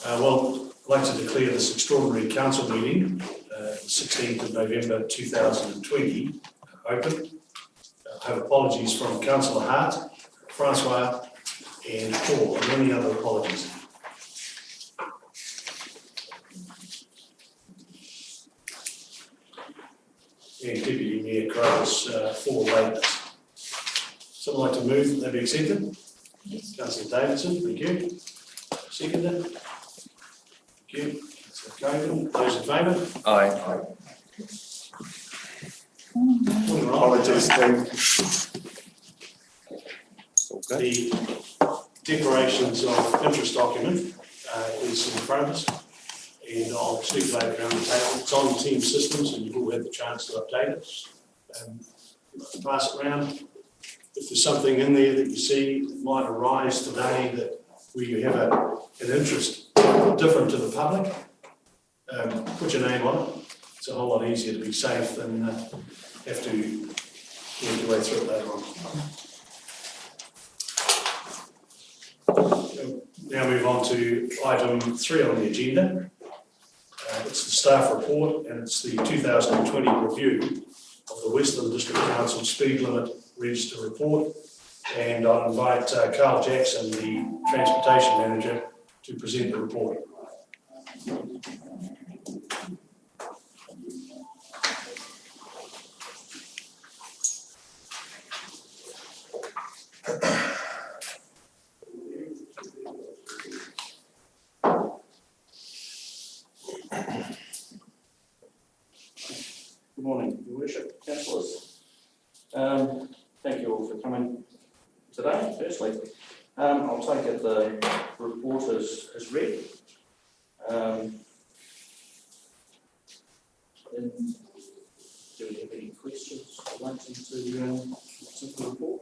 Well, I'd like to declare this extraordinary council meeting, the 16th of November 2020, open. I have apologies from Councillor Hart, Francois and Paul, and many other apologies. And Deputy Mayor Crow's for lateness. Someone like to move that be accepted? Yes. Councillor Davidson, thank you. Seconded. Thank you. Councillor Cogan, those in favour? Aye. Apologies, The declarations of interest document is in front of us, and I'll circulate around the table. It's on Team Systems, and you've all had the chance to update it. Pass it around. If there's something in there that you see that might arise today that where you have an interest different to the public, put your name on it. It's a whole lot easier to be safe than have to work your way through it later on. Now move on to item 3 on the agenda. It's the staff report, and it's the 2020 review of the Westland District Council speed limit register report. And I'll invite Carl Jackson, the Transportation Manager, to present the report. Good morning, Your Worship, councillors. Thank you all for coming today. Firstly, I'll take it the report is read. And do we have any questions relating to the report?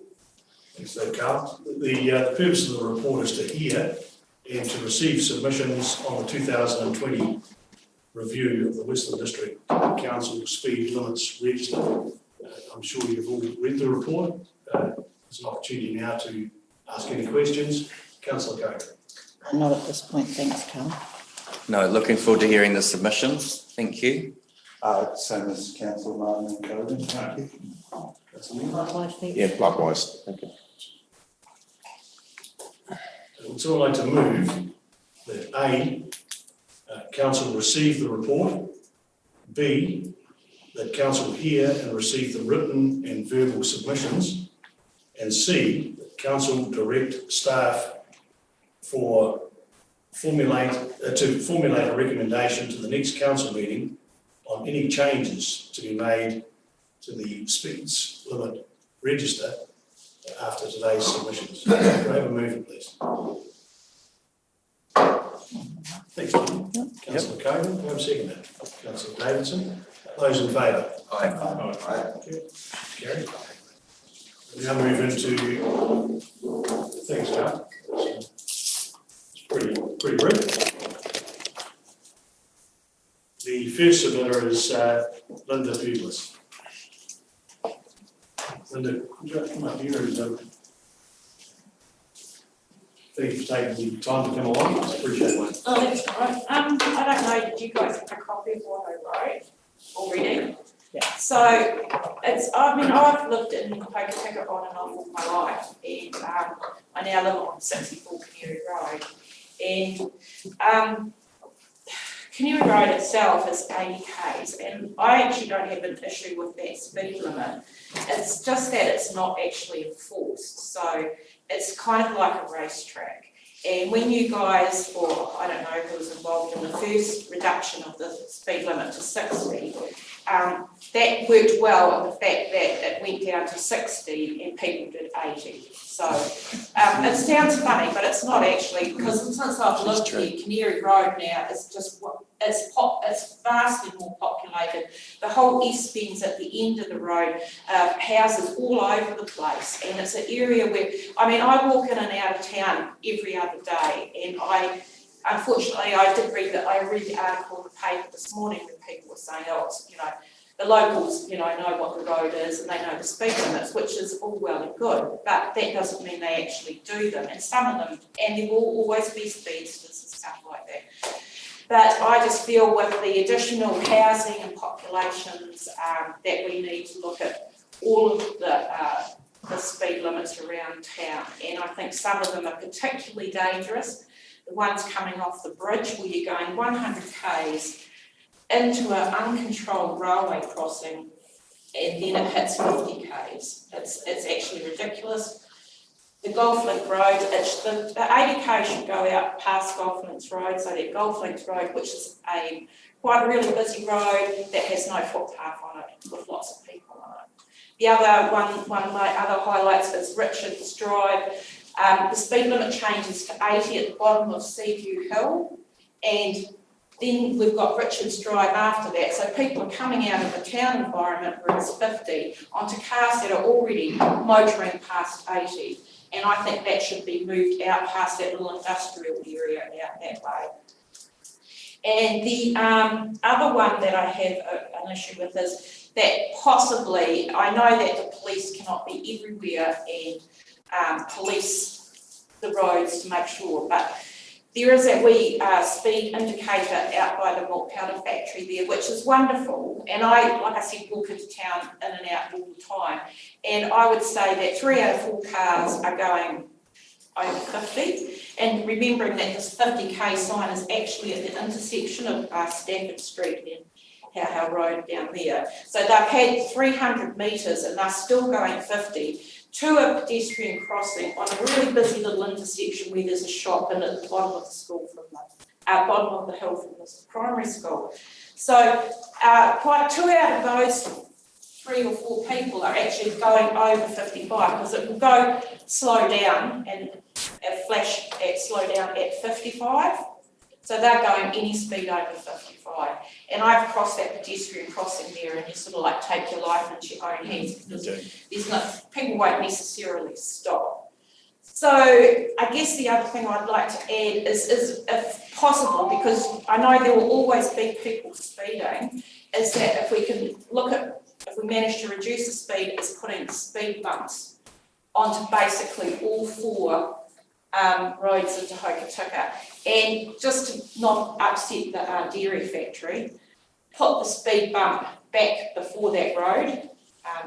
Thanks, Carl. The purpose of the report is to hear and to receive submissions on the 2020 review of the Westland District Council speed limits register. I'm sure you've all read the report. There's an opportunity now to ask any questions. Councillor Cogan. Not at this point, thanks, Carl. No, looking forward to hearing the submissions. Thank you. Same as Councillor Martin and Cogan. Thank you. Likewise, thanks. Yeah, likewise. Thank you. Would someone like to move that A, Council receive the report, B, that Council hear and receive the written and verbal submissions, and C, that Council direct staff to formulate a recommendation to the next Council meeting on any changes to be made to the speeds limit register after today's submissions. Can I have a mover, please? Thanks, Tom. Councillor Cogan, can I have a second? Councillor Davidson. Those in favour? Aye. Thank you. Carried. We now move into thanks, Carl. It's pretty brief. The first submitter is Linda Puglis. Linda, could you come up here and thank you for taking the time to come along. I appreciate it. Oh, that's all right. I don't know, did you guys have a copy of what I wrote already? Yeah. So I've lived in Pokatika on and off all my life, and I now live on 64 Canary Road. And Canary Road itself is 80 k's, and I actually don't have an issue with that speed limit. It's just that it's not actually enforced, so it's kind of like a racetrack. And when you guys, or I don't know who was involved in the first reduction of the speed limit to 60, that worked well in the fact that it went down to 60 and people did 80. So it sounds funny, but it's not actually, because since I've lived here, Canary Road now is just, it's vastly more populated. The whole East Bend's at the end of the road, houses all over the place, and it's an area where, I walk in and out of town every other day, and unfortunately, I read the article in the paper this morning where people were saying, oh, it's, the locals, know what the road is and they know the speed limits, which is all well and good, but that doesn't mean they actually do them. And some of them, and there will always be speedsters and stuff like that. But I just feel with the additional housing and populations, that we need to look at all of the speed limits around town. And I think some of them are particularly dangerous. The ones coming off the bridge where you're going 100 k's into an uncontrolled railway crossing and then it hits 50 k's. It's actually ridiculous. The Golf Link Road, the 80 k should go out past Golf Links Road, so that Golf Links Road, which is quite a really busy road that has no footpath on it with lots of people on it. The other one of my other highlights is Richards Drive. The speed limit changes to 80 at the bottom of Seaview Hill, and then we've got Richards Drive after that. So people are coming out of the town environment where it's 50 onto cars that are already motoring past 80. And I think that should be moved out past that little industrial area out that way. And the other one that I have an issue with is that possibly, I know that the police cannot be everywhere and police the roads to make sure, but there is a wee speed indicator out by the milk powder factory there, which is wonderful. And I, like I said, walk into town in and out all the time. And I would say that 3 out of 4 cars are going over 50. And remembering that this 50 k sign is actually at the intersection of Stafford Street and How Road down there. So they've had 300 metres and they're still going 50. To a pedestrian crossing on a really busy little intersection where there's a shop and at the bottom of the school from the bottom of the hill from the primary school. So quite 2 out of those 3 or 4 people are actually going over 55 because it will go slow down and slow down at 55. So they're going any speed over 55. And I've crossed that pedestrian crossing there and you sort of like take your life into your own hands because people won't necessarily stop. So I guess the other thing I'd like to add is if possible, because I know there will always be people speeding, is that if we can look at, if we manage to reduce the speed, is putting speed bumps onto basically all 4 roads into Hokitika. And just to not upset the dairy factory, put the speed bump back before that road,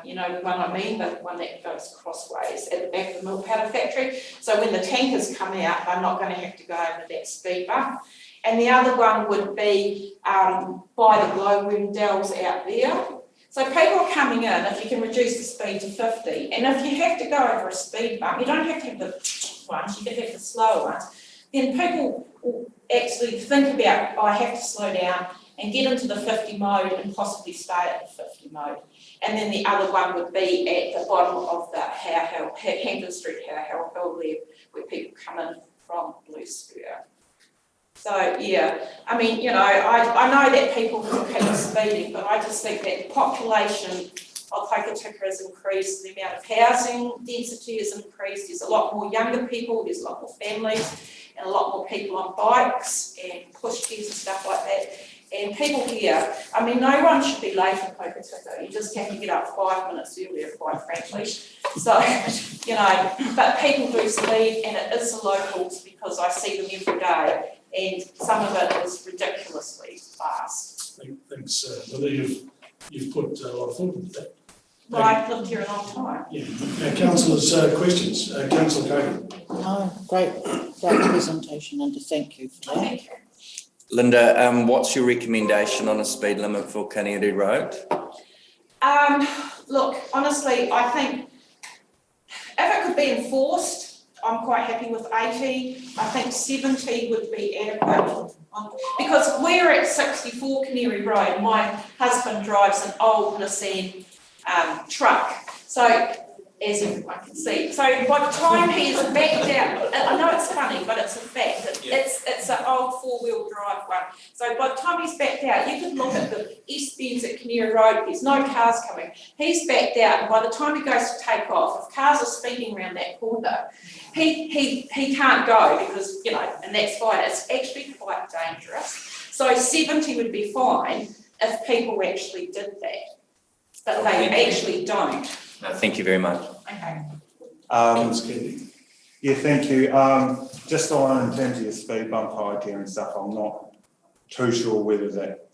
you know the one I mean, the one that goes crossways at the back of the milk powder factory. So when the tankers come out, they're not going to have to go over that speed bump. And the other one would be by the glowworm dells out there. So people are coming in, if you can reduce the speed to 50, and if you have to go over a speed bump, you don't have to have the ones, you can have the slower ones, then people will actually think about, oh, I have to slow down and get into the 50 mode and possibly stay at the 50 mode. And then the other one would be at the bottom of the Hampton Street Hill there, where people come in from Blue Spur. So yeah, I mean, you know, I know that people will keep speeding, but I just think that the population of Hokitika has increased, the amount of housing density has increased, there's a lot more younger people, there's a lot more families, and a lot more people on bikes and pushchairs and stuff like that. And people here, I mean, no one should be late in Hokitika, you just have to get up 5 minutes earlier, quite frankly. So, you know, but people do speed, and it is the locals because I see them every day. And some of it is ridiculously fast. Thanks, Linda. You've put a lot of thought into that. Well, I've lived here a long time. Yeah. Now, councillors' questions. Councillor Cogan. No, great presentation and thank you for that. Thank you. Linda, what's your recommendation on a speed limit for Kanere Road? Look, honestly, I think if it could be enforced, I'm quite happy with 80. I think 70 would be adequate. Because we're at 64 Kanere Road. My husband drives an old Nissan truck. So, as everyone can see. So by the time he is backed out, I know it's funny, but it's a fact. It's an old 4-wheel drive one. So by the time he's backed out, you can look at the eastbound at Kanere Road, there's no cars coming. He's backed out, and by the time he goes to take off, if cars are speeding around that corner, he can't go because, you know, and that's fine. It's actually quite dangerous. So 70 would be fine if people actually did that. But they actually don't. No, thank you very much. Okay. Councillor Kennedy. Yeah, thank you. Just on in terms of your speed bump idea and stuff, I'm not too sure whether that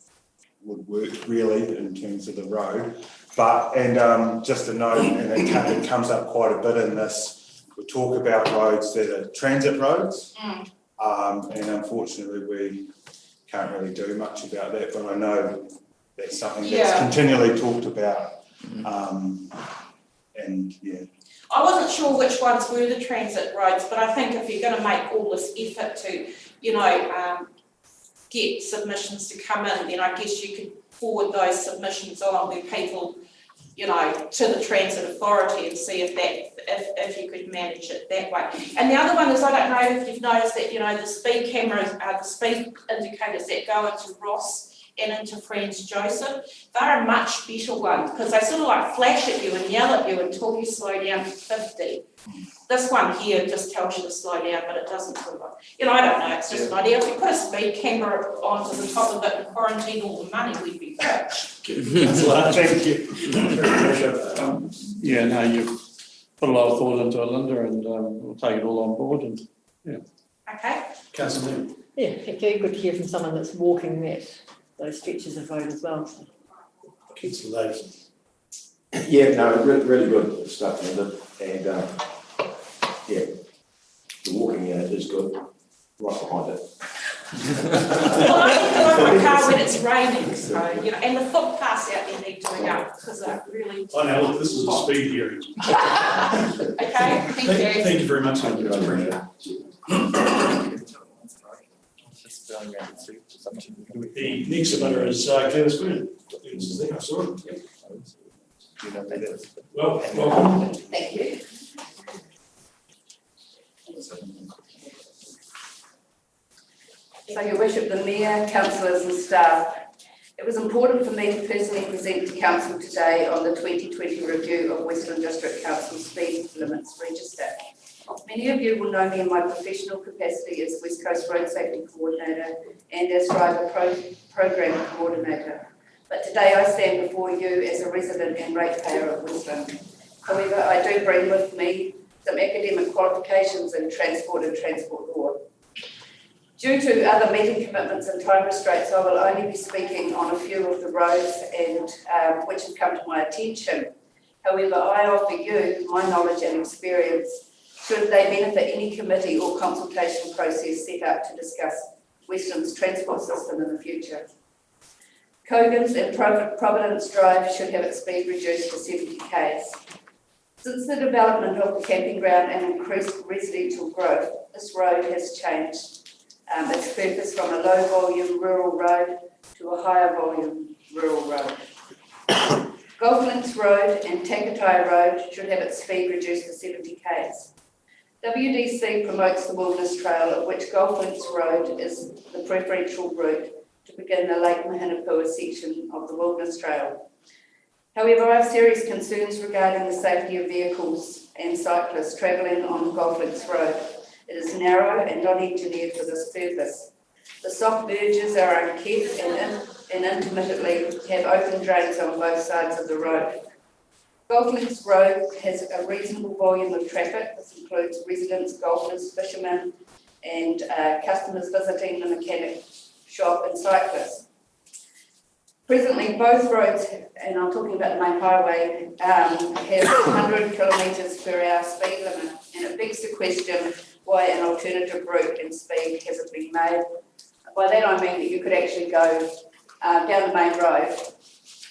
would work really in terms of the road. But, and just a note, and it comes up quite a bit in this, we talk about roads that are transit roads. And unfortunately we can't really do much about that, but I know that's something that's continually talked about. And yeah. I wasn't sure which ones were the transit roads, but I think if you're going to make all this effort to, get submissions to come in, then I guess you could forward those submissions on with people, to the transit authority and see if you could manage it that way. And the other one is, I don't know if you've noticed that, the speed cameras, the speed indicators that go into Ross and into Franz Joseph, they're a much better one because they sort of like flash at you and yell at you until you slow down to 50. This one here just tells you to slow down, but it doesn't sort of, I don't know, it's just an idea. If we put a speed camera onto the top of it and quarantine all the money, we'd be rich. Thank you. Yeah, no, you've put a lot of thought into it, Linda, and we'll take it all on board. And Okay. Councillor Moon. Yeah, it's very good to hear from someone that's walking those stretches of road as well. So. Councillor Davidson. Yeah, no, really good stuff, Linda, and yeah, the walking is good, right behind it. Well, I can drive my car when it's raining, so, and the footpaths out there need doing up because they're really. Oh, now look, this is a speed hearing. Okay, thank you. Thank you very much. Thank you. The next submitter is Glenys Byrne. Glenys is there, I saw it. Yep. Well, welcome. Thank you. So, Your Worship, the Mayor, councillors and staff, it was important for me to personally present to Council today on the 2020 review of Western District Council speed limits register. Many of you will know me in my professional capacity as West Coast Road Safety Coordinator and as Driver Program Coordinator. But today I stand before you as a resident and ratepayer of Western. However, I do bring with me some academic qualifications in transport and transport law. Due to other meeting commitments and time restraints, I will only be speaking on a few of the roads and which have come to my attention. However, I offer you my knowledge and experience should they benefit any committee or consultation process set up to discuss Western's transport system in the future. Cogans and Providence Drive should have its speed reduced to 70 k's. Since the development of the camping ground and increased residential growth, this road has changed its purpose from a low volume rural road to a higher volume rural road. Golf Links Road and Takatai Road should have its speed reduced to 70 k's. WDC promotes the Wilderness Trail, of which Golf Links Road is the preferential route to begin the Lake Mahinapua section of the Wilderness Trail. However, I have serious concerns regarding the safety of vehicles and cyclists travelling on Golf Links Road. It is narrow and not engineered for this purpose. The soft verges are unkept and intermittently have open drains on both sides of the road. Golf Links Road has a reasonable volume of traffic. This includes residents, golfers, fishermen, and customers visiting the mechanic shop and cyclists. Presently, both roads, and I'm talking about the main highway, have 100 kilometres per hour speed limit, and it begs the question why an alternative route and speed hasn't been made. By that I mean that you could actually go down the main road,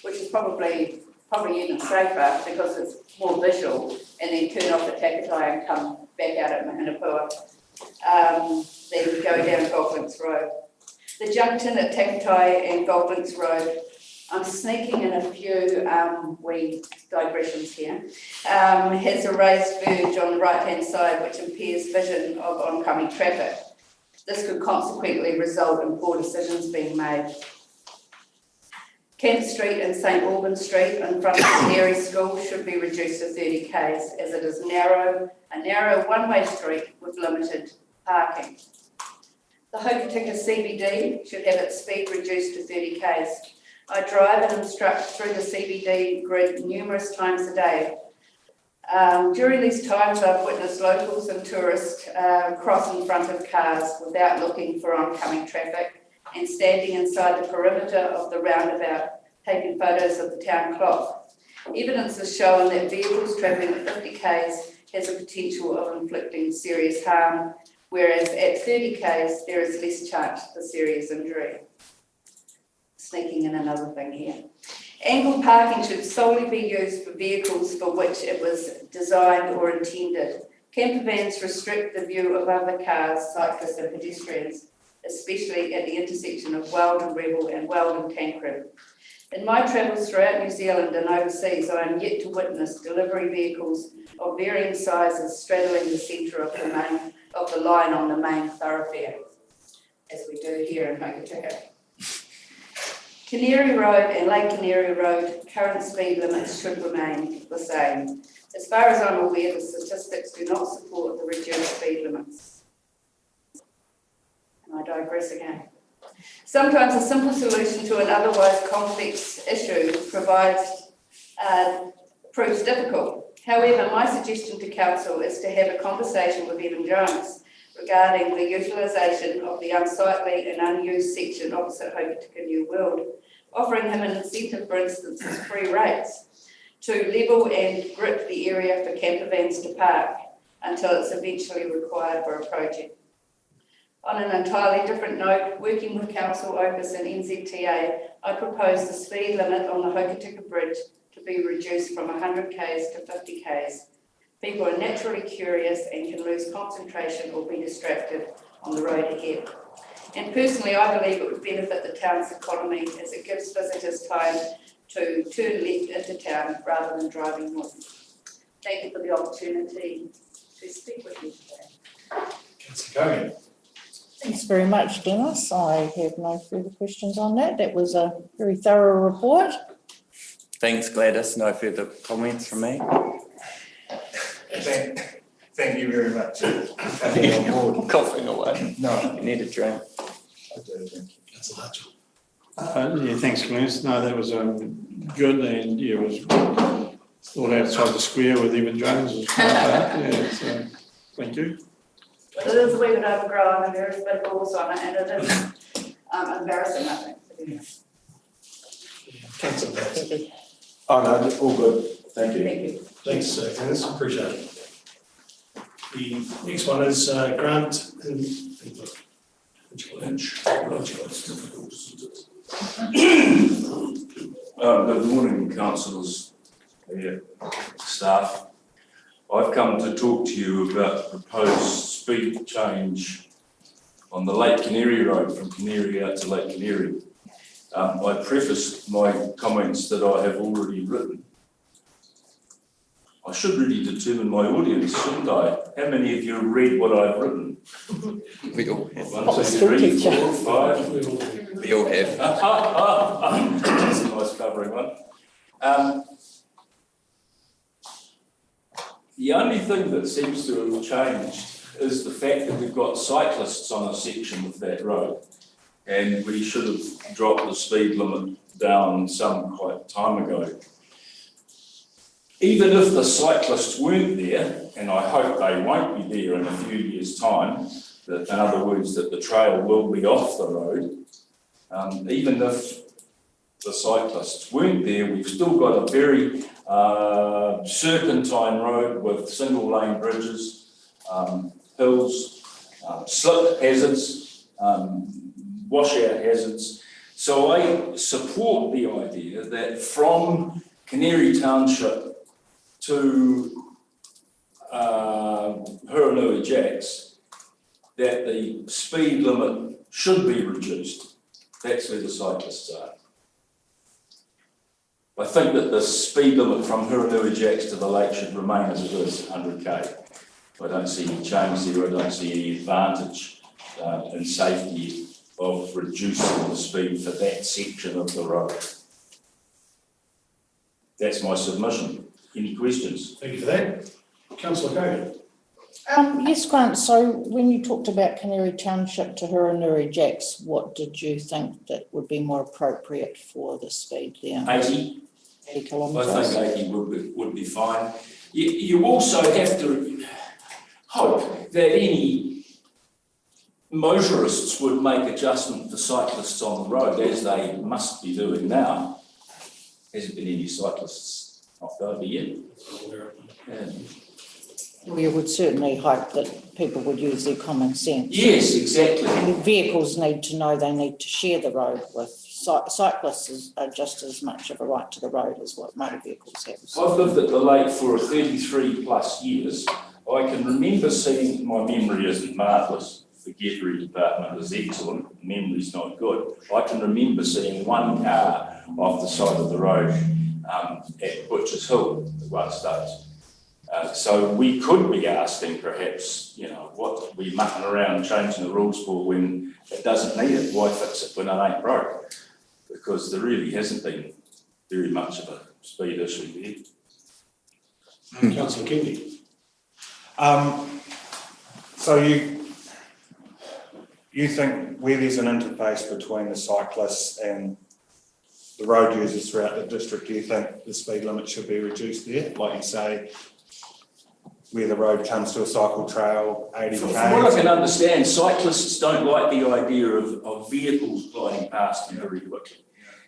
which is probably even safer because it's more visual, and then turn off at Takatai and come back out at Mahinapua, then go down Golf Links Road. The junction at Takatai and Golf Links Road, I'm sneaking in a few wee digressions here, has a raised verge on the right-hand side which impairs vision of oncoming traffic. This could consequently result in poor decisions being made. Kent Street and St Albans Street in front of the Canary School should be reduced to 30 k's as it is a narrow one-way street with limited parking. The Hokitika CBD should have its speed reduced to 30 k's. I drive and instruct through the CBD grid numerous times a day. During these times, I've witnessed locals and tourists cross in front of cars without looking for oncoming traffic and standing inside the perimeter of the roundabout, taking photos of the town clock. Evidence has shown that vehicles travelling at 50 k's has a potential of inflicting serious harm, whereas at 30 k's there is less chance for serious injury. Sneaking in another thing here. Angled parking should solely be used for vehicles for which it was designed or intended. Camper vans restrict the view of other cars, cyclists and pedestrians, especially at the intersection of Weldon Rebel and Weldon Tancred. In my travels throughout New Zealand and overseas, I am yet to witness delivery vehicles of varying sizes straddling the centre of the line on the main thoroughfare, as we do here in Hokitika. Canary Road and Lake Canary Road current speed limits should remain the same. As far as I'm aware, the statistics do not support the reduced speed limits. And I digress again. Sometimes a simple solution to an otherwise complex issue proves difficult. However, my suggestion to council is to have a conversation with Evan Jones regarding the utilisation of the unsightly and unused section opposite Hokitika New World, offering him an incentive, for instance, as free rates, to level and grip the area for camper vans to park until it's eventually required for a project. On an entirely different note, working with Council Opus and NZTA, I propose the speed limit on the Hokitika Bridge to be reduced from 100 k's to 50 k's. People are naturally curious and can lose concentration or be distracted on the road ahead. And personally, I believe it would benefit the town's economy as it gives visitors time to turn left into town rather than driving north. Thank you for the opportunity to speak with you today. Councillor Kogan. Thanks very much, Dennis. I have no further questions on that. That was a very thorough report. Thanks, Gladys. No further comments from me. Thank you very much for coming on board. Coughing away. No, You need a drink. I do, thank you. Councillor Hutchell. Yeah, thanks, Glenys. No, that was good, and yeah, it was thought outside the square with Evan Jones. Yeah, so thank you. It is a wee bit overgrown and there is a bit of gorse on it and it is embarrassing, I think. Councillor Patterson. Oh, no, all good, thank you. Thank you. Thanks, Dennis, appreciate it. The next one is Grant and Good morning, councillors, staff. I've come to talk to you about the proposed speed change on the Lake Canary Road from Canary out to Lake Canary. I prefaced my comments that I have already written. I should really determine my audience, shouldn't I? How many of you have read what I've written? We all have. 1, 2, 3, 4, 5. We all have. That's a nice covering one. The only thing that seems to have changed is the fact that we've got cyclists on a section of that road, and we should have dropped the speed limit down some quite time ago. Even if the cyclists weren't there, and I hope they won't be there in a few years' time, that in other words, that the trail will be off the road, even if the cyclists weren't there, we've still got a very serpentine road with single lane bridges, hills, slip hazards, washout hazards. So I support the idea that from Canary Township to Huronui Jacks, that the speed limit should be reduced. That's where the cyclists are. I think that the speed limit from Huronui Jacks to the lake should remain as it is, 100k. I don't see any change there. I don't see any advantage in safety of reducing the speed for that section of the road. That's my submission. Any questions? Thank you for that. Councillor Kogan. Yes, Grant, so when you talked about Canary Township to Huronui Jacks, what did you think that would be more appropriate for the speed there? 80. 80 kilometres? I think 80 would be fine. You also have to hope that motorists would make adjustment for cyclists on the road, as they must be doing now. Hasn't been any cyclists knocked over yet. Yeah. We would certainly hope that people would use their common sense. Yes, exactly. Vehicles need to know they need to share the road with cyclists are just as much of a right to the road as what motor vehicles have. I've lived at the lake for 33 plus years. I can remember seeing, my memory isn't marvellous, the Gettery department is excellent, memory's not good. I can remember seeing one car off the side of the road at Butchers Hill at one stage. So we could be asking perhaps, you know, what we mucking around changing the rules for when it doesn't need it, why fix it when it ain't broke? Because there really hasn't been very much of a speed issue there. Councillor Kennedy. So you think where there's an interface between the cyclists and the road users throughout the district, do you think the speed limit should be reduced there? Like you say, where the road comes to a cycle trail, 80 From km? what I can understand, cyclists don't like the idea of vehicles gliding past them very quickly.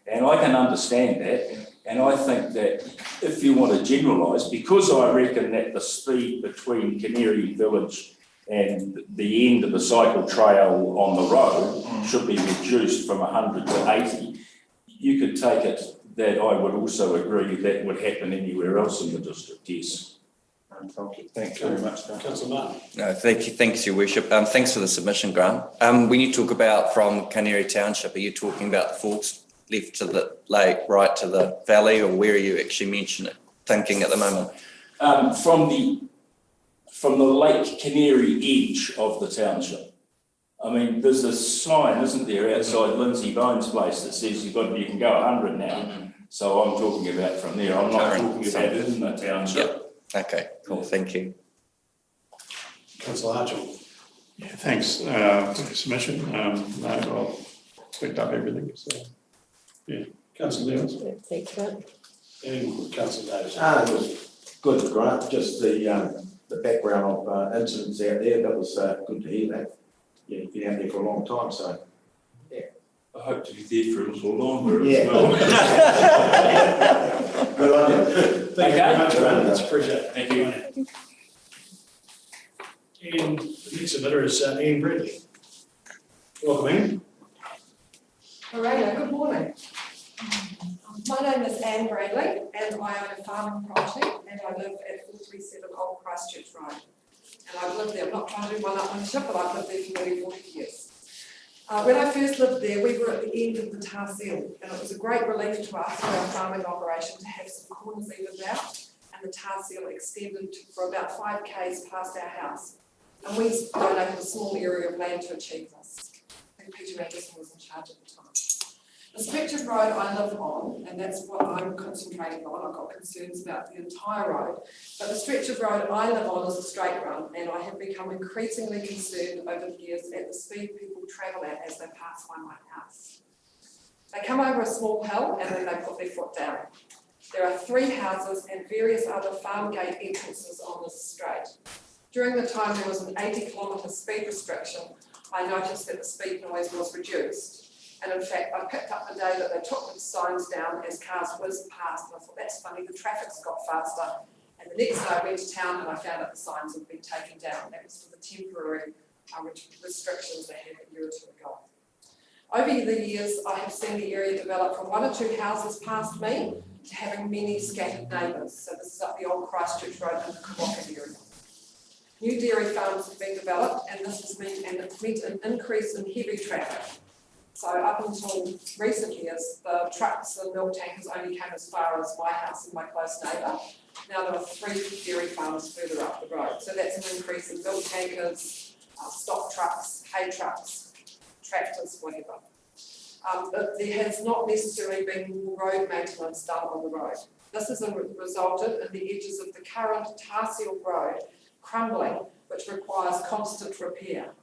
And I can understand that. And I think that if you want to generalise, because I reckon that the speed between Canary Village and the end of the cycle trail on the road should be reduced from 100 to 80, you could take it that I would also agree that would happen anywhere else in the district, yes. Thank you very much, Grant. Councillor Martin. No, thanks, Your Worship. Thanks for the submission, Grant. When you talk about from Canary Township, are you talking about the forks left to the lake, right to the valley, or where are you actually thinking at the moment? From the Lake Canary edge of the township. I mean, there's a sign, isn't there, outside Lindsay Bones' place that says you can go 100 now. So I'm talking about from there. I'm not talking about in the township. Yep. Okay, cool, thank you. Councillor Archer. Yeah, thanks for the submission. No, I've picked up everything, so, yeah. Councillor Evans. Thanks, Grant. And Councillor Davis. It was good, Grant, just the background of incidents out there, that was good to hear that. Yeah, you've been out there for a long time, so. I hope to be there for a little longer Yeah. as well. Good on you. Thank you very much, Grant. That's appreciated. Thank you. And the next submitter is Ian Bradley. Welcome, Ian. Alright, good morning. My name is Anne Bradley and I own a farming property and I live at 437 Old Christchurch Road. And I've lived there, I'm not trying to do one-upmanship, but I've lived there for nearly 40 years. When I first lived there, we were at the end of the tar seal, and it was a great relief to us in our farming operation to have some corners evened out, and the tar seal extended for about 5 k's past our house. And we donated a small area of land to achieve this. I think Peter Anderson was in charge at the time. The stretch of road I live on, and that's what I'm concentrating on, I've got concerns about the entire road, but the stretch of road I live on is a straight run, and I have become increasingly concerned over the years at the speed people travel at as they pass by my house. They come over a small hill and then they put their foot down. There are 3 houses and various other farm gate entrances on this straight. During the time there was an 80-kilometre speed restriction, I noticed that the speed noise was reduced. And in fact, I picked up the day that they took the signs down as cars whizzed past, and I thought, that's funny, the traffic's got faster. And the next day I went to town and I found that the signs had been taken down. That was for the temporary restrictions they had a year or 2 ago. Over the years, I have seen the area develop from 1 or 2 houses past me to having many scattered neighbours. So this is up the Old Christchurch Road in the Kawaka area. New dairy farms have been developed, and this has meant an increase in heavy traffic. So up until recent years, the trucks and milk tankers only came as far as my house and my close neighbour. Now there are 3 dairy farms further up the road. So that's an increase in milk tankers, stock trucks, hay trucks, tractors, whatever. But there has not necessarily been road maintenance done on the road. This has resulted in the edges of the current tar seal road crumbling, which requires constant repair.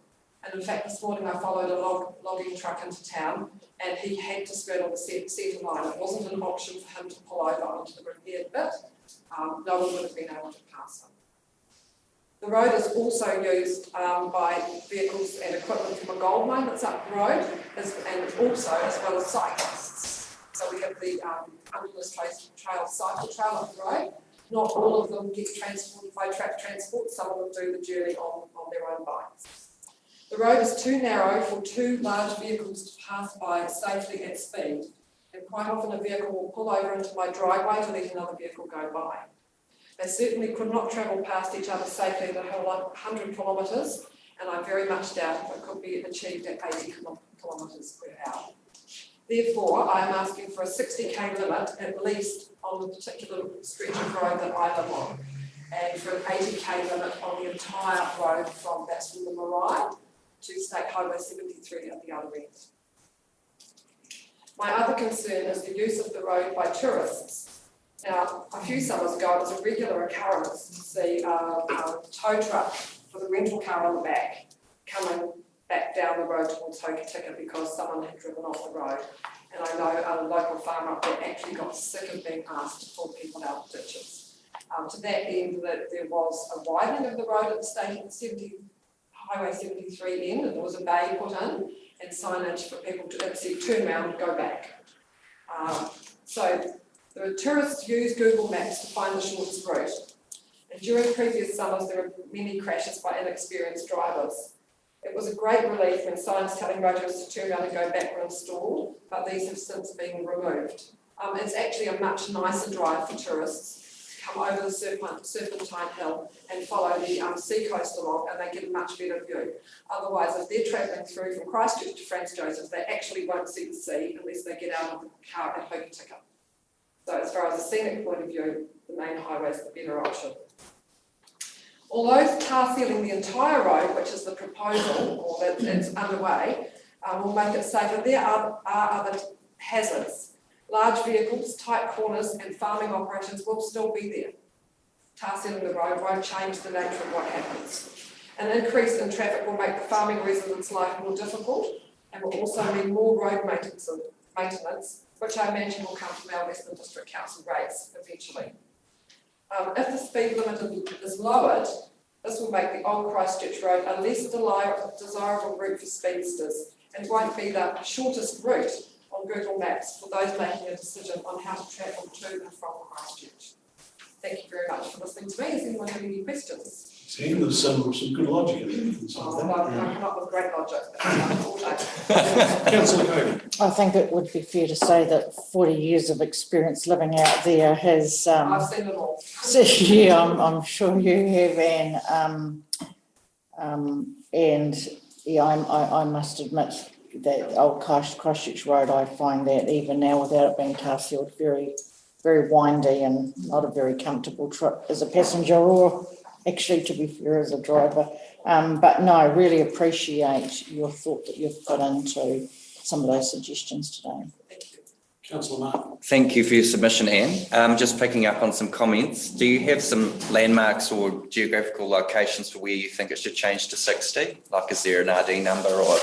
And in fact, this morning I followed a logging truck into town and he had to skirt on the centre line. It wasn't an option for him to pull over onto the repaired bit. No one would have been able to pass him. The road is also used by vehicles and equipment from a gold mine that's up the road, and also as well as cyclists. So we have the Wilderness Trail cycle trail up the road. Not all of them get transported by track transport, some of them do the journey on their own bikes. The road is too narrow for two large vehicles to pass by safely at speed, and quite often a vehicle will pull over into my driveway to let another vehicle go by. They certainly could not travel past each other safely at 100 kilometres, and I very much doubt if it could be achieved at 80 kilometres per hour. Therefore, I am asking for a 60k limit at least on the particular stretch of road that I live on, and for an 80k limit on the entire road from the Marae to State Highway 73 at the other end. My other concern is the use of the road by tourists. Now, a few summers ago, it was a regular occurrence to see a tow truck with a rental car on the back coming back down the road towards Hokitika because someone had driven off the road. And I know a local farmer up there actually got sick of being asked to pull people out of ditches. To that end, that there was a widening of the road at the State Highway 73 end, and there was a bay put in and signage for people to actually turn around and go back. So the tourists use Google Maps to find the shortest route. And during previous summers, there were many crashes by inexperienced drivers. It was a great relief when signs telling motorists to turn around and go back were installed, but these have since been removed. It's actually a much nicer drive for tourists to come over the Serpentine Hill and follow the sea coast along, and they get a much better view. Otherwise, if they're travelling through from Christchurch to Franz Josef, they actually won't see the sea unless they get out of the car at Hokitika. So as far as a scenic point of view, the main highway is the better option. Although tar sealing the entire road, which is the proposal, or that it's underway, will make it safer, there are other hazards. Large vehicles, tight corners and farming operations will still be there. Tar sealing the road won't change the nature of what happens. An increase in traffic will make the farming residents' life more difficult and will also mean more road maintenance, which I imagine will come from our Western District Council rates eventually. If the speed limit is lowered, this will make the old Christchurch Road a less desirable route for speedsters and won't be the shortest route on Google Maps for those making a decision on how to travel to and from Christchurch. Thank you very much for listening to me. Does anyone have any questions? See, there's some good logic in it. I've come up with great logic. Councillor Cody. I think it would be fair to say that 40 years of experience living out there has. I've seen them all. So, yeah, I'm sure you have, and yeah, I must admit that old Christchurch Road, I find that even now without it being tar sealed, very, very windy and not a very comfortable trip as a passenger or actually, to be fair, as a driver. But no, I really appreciate your thought that you've put into some of those suggestions today. Councillor Martin. Thank you for your submission, Anne. Just picking up on some comments. Do you have some landmarks or geographical locations for where you think it should change to 60? Like, is there an RD number or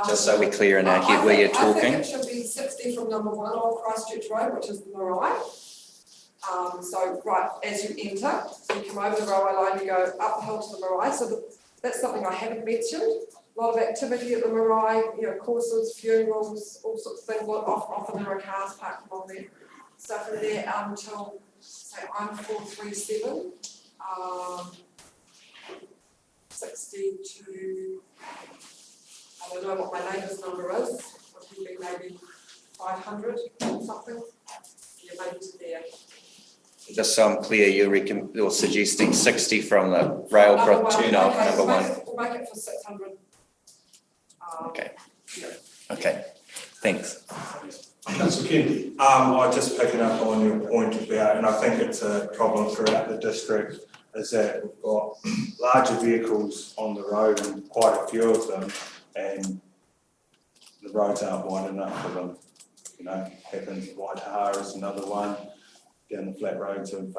just so we're clear in our head where you're talking? I think it should be 60 from number 1 Old Christchurch Road, which is the Marae. So right as you enter, so you come over the railway line, you go up the hill to the Marae. So that's something I haven't mentioned. A lot of activity at the Marae, courses, funerals, all sorts of things. Often there are cars parked along there. So from there until, say, I'm 437, 60 to, I don't know what my neighbour's number is, it would be maybe 500 or something. Yeah, maybe to there. Just so I'm clear, you're suggesting 60 from the rail turn off, number 1. We'll make it for 600. Okay. Yeah. Okay. Thanks. Councillor Kennedy. I just picking up on your point about, and I think it's a problem throughout the district, is that we've got larger vehicles on the road and quite a few of them, and the roads aren't wide enough for them. Happens, Waitaha is another one, down the flat roads of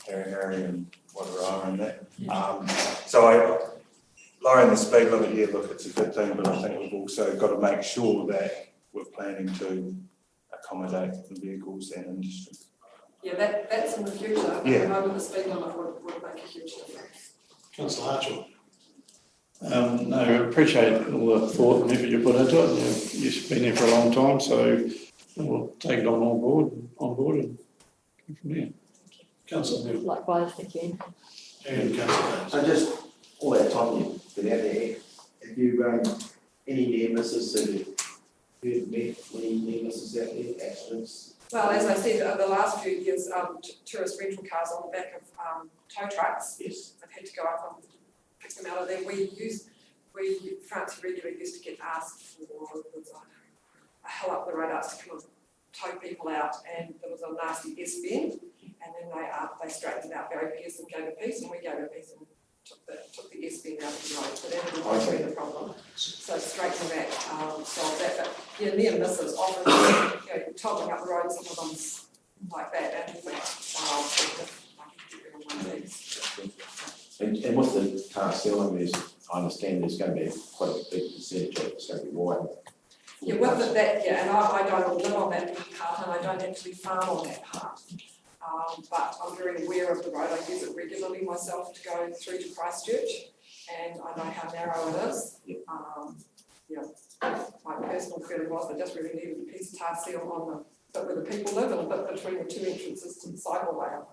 Harry and Wataroa and that. So lowering the speed limit, yeah, look, it's a good thing, but I think we've also got to make sure that we're planning to accommodate the vehicles and industry. Yeah, that's in the future, Yeah. and over the speed limit would make a huge difference. Councillor Archer. No, I appreciate all the thought and effort you put into it. You've been there for a long time, so we'll take it on board and go from there. Councillor Neal. Likewise, thank you. And Councillor Davis. So just all that time you've been out there, have you, any near misses that you've met, any near misses out there, accidents? Well, as I said, over the last few years, tourist rental cars on the back of tow trucks. Yes. I've had to go up and pick them out of there. France regularly used to get asked for a hell up the road, asked to come and tow people out, and there was a nasty S-bend, and then they straightened out Barry Pearce and gave a piece, and we gave a piece and took the S-bend out of the road, so that didn't always be the problem. So straightening that solved that, but yeah, near misses often, topping up the road, some of them's like that, and And with the car ceiling, I understand there's going to be quite a big percentage of it's going to be wide. yeah, with and I don't live on that part, and I don't actually farm on that part. But I'm very aware of the road. I use it regularly myself to go through to Christchurch, and I know how narrow it is. My personal feeling was I just really needed a piece of tar seal on the bit where the people live and a bit between the two entrances to the cycleway.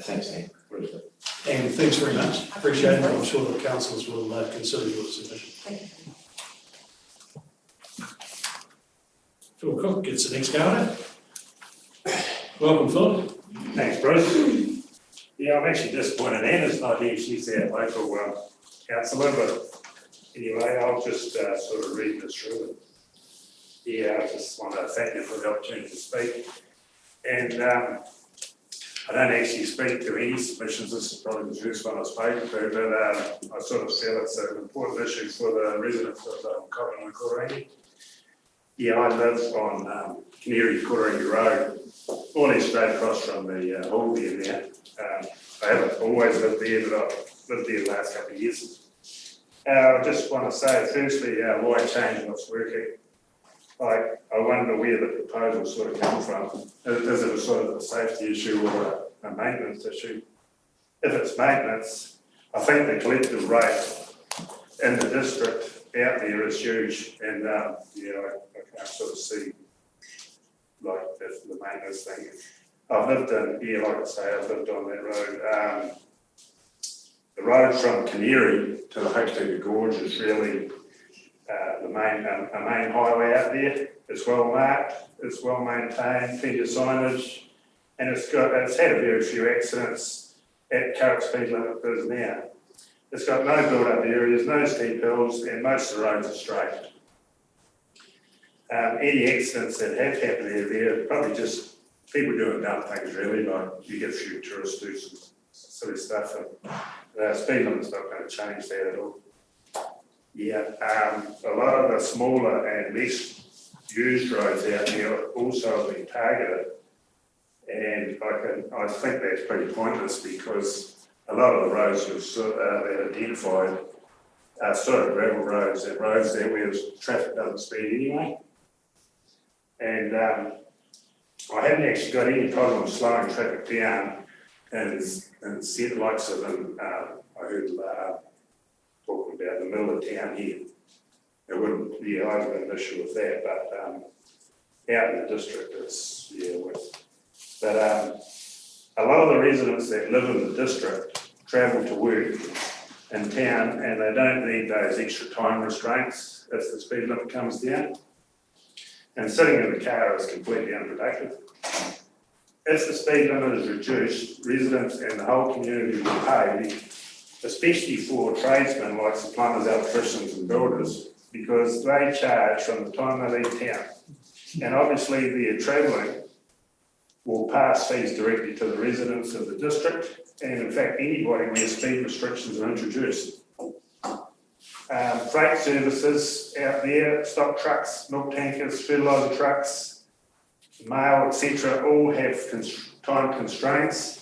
Thanks, Anne. And thanks very much. Appreciate it. I'm sure the councillors will consider your submission. Thank you. Phil Cook gets the next go at it. Welcome, Phil. Thanks, Bruce. Yeah, I'm actually disappointed Anna's not here. She's our local councillor, but anyway, I'll just sort of read this through. Yeah, I just want to thank you for the opportunity to speak. And I don't actually speak to any submissions. This is probably the first one I've spoken to, but I sort of feel it's an important issue for the residents of Cotton and Korangi. Yeah, I live on Canary-Korangi Road, all straight across from the hall there now. I haven't always lived there, but I've lived there the last couple of years. I just want to say, firstly, why change what's working? I wonder where the proposal sort of come from. Is it a sort of a safety issue or a maintenance issue? If it's maintenance, I think the collective rate in the district out there is huge, and I can't sort of see like the maintenance thing. I've lived like I say, I've lived on that road. The road from Canary to the Hokitika Gorge is really a main highway out there. It's well marked, it's well maintained, plenty of signage, and it's had a very few accidents at current speed limit it is now. It's got no build-up areas, no steep hills, and most of the roads are straight. Any accidents that have happened there are probably just people doing dumb things really, like you get a few tourists do some silly stuff, and the speed limit's not going to change that at all. Yeah, a lot of the smaller and less used roads out there also have been targeted, and I think that's pretty pointless because a lot of the roads that identified are sort of gravel roads and roads there where traffic doesn't speed anyway. And I haven't actually got any problem slowing traffic down and set likes of them. I heard talking about the middle of town here. It wouldn't be either an issue with that, but out in the district it's But a lot of the residents that live in the district travel to work in town and they don't need those extra time restraints if the speed limit comes down. And sitting in the car is completely unproductive. If the speed limit is reduced, residents and the whole community will pay, especially for tradesmen like the plumbers, electricians and builders, because they charge from the time they leave town. And obviously their travelling will pass fees directly to the residents of the district, and in fact anybody where speed restrictions are introduced. Freight services out there, stock trucks, milk tankers, fertiliser trucks, mail, etc., all have time constraints,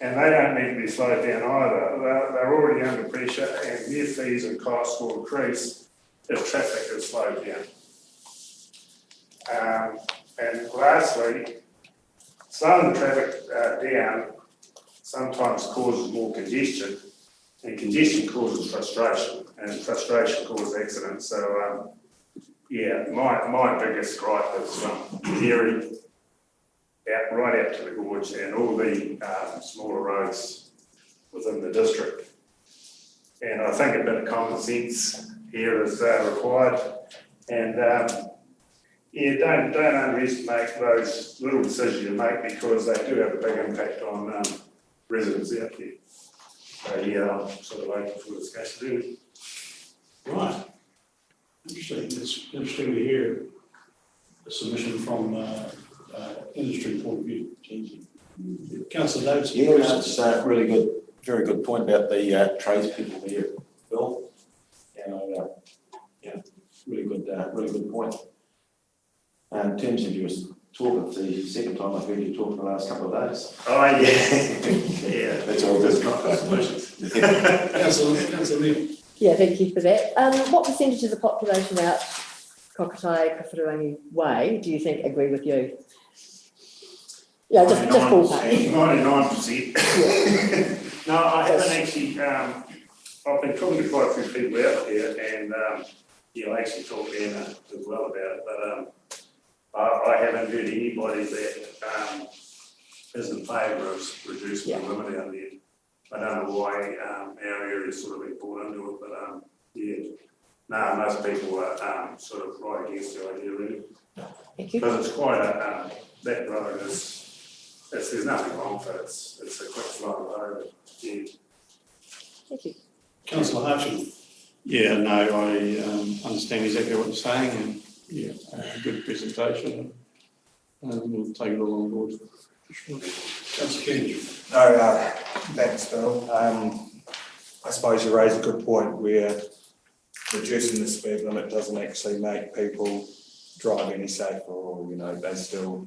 and they don't need to be slowed down either. They're already under pressure, and their fees and costs will increase if traffic is slowed down. And lastly, slowing the traffic down sometimes causes more congestion, and congestion causes frustration, and frustration causes accidents. So, yeah, my biggest gripe is Canary right out to the gorge and all the smaller roads within the district. And I think a bit of common sense here is required. And yeah, don't underestimate those little decisions you make, because they do have a big impact on residents out there. So yeah, I'm sort of open for discussion. Right. Interesting. It's interesting to hear a submission from industry point of view. Councillor Davis. Yeah, that's really good, very good point about the tradespeople there, Bill. And yeah, really good point. In terms of your talk, it's the second time I've heard you talk in the last couple of days. Oh, yeah. Yeah. That's all good. Councillor Neil. Yeah, thank you for that. What percentage of the population out Kokotai, Kawhirangi Way do you think agree with you? Yeah, just ballpark. 99%. No, I haven't actually, I've been talking to quite a few people out there, and yeah, I actually talked to Anna as well about it, but I haven't heard anybody that is in favour of reducing the limit out there. I don't know why our area's sort of been brought into it, but yeah, no, most people are sort of right against the idea, really. Thank you. Because it's quite a, that road is, there's nothing wrong with it, it's a quick flowing road, yeah. Thank you. Councillor Hutchin. Yeah, no, I understand exactly what you're saying, and yeah, good presentation. We'll take it all on board. Councillor Kennedy. No, thanks, Phil. I suppose you raise a good point where reducing the speed limit doesn't actually make people drive any safer, or, you know, they still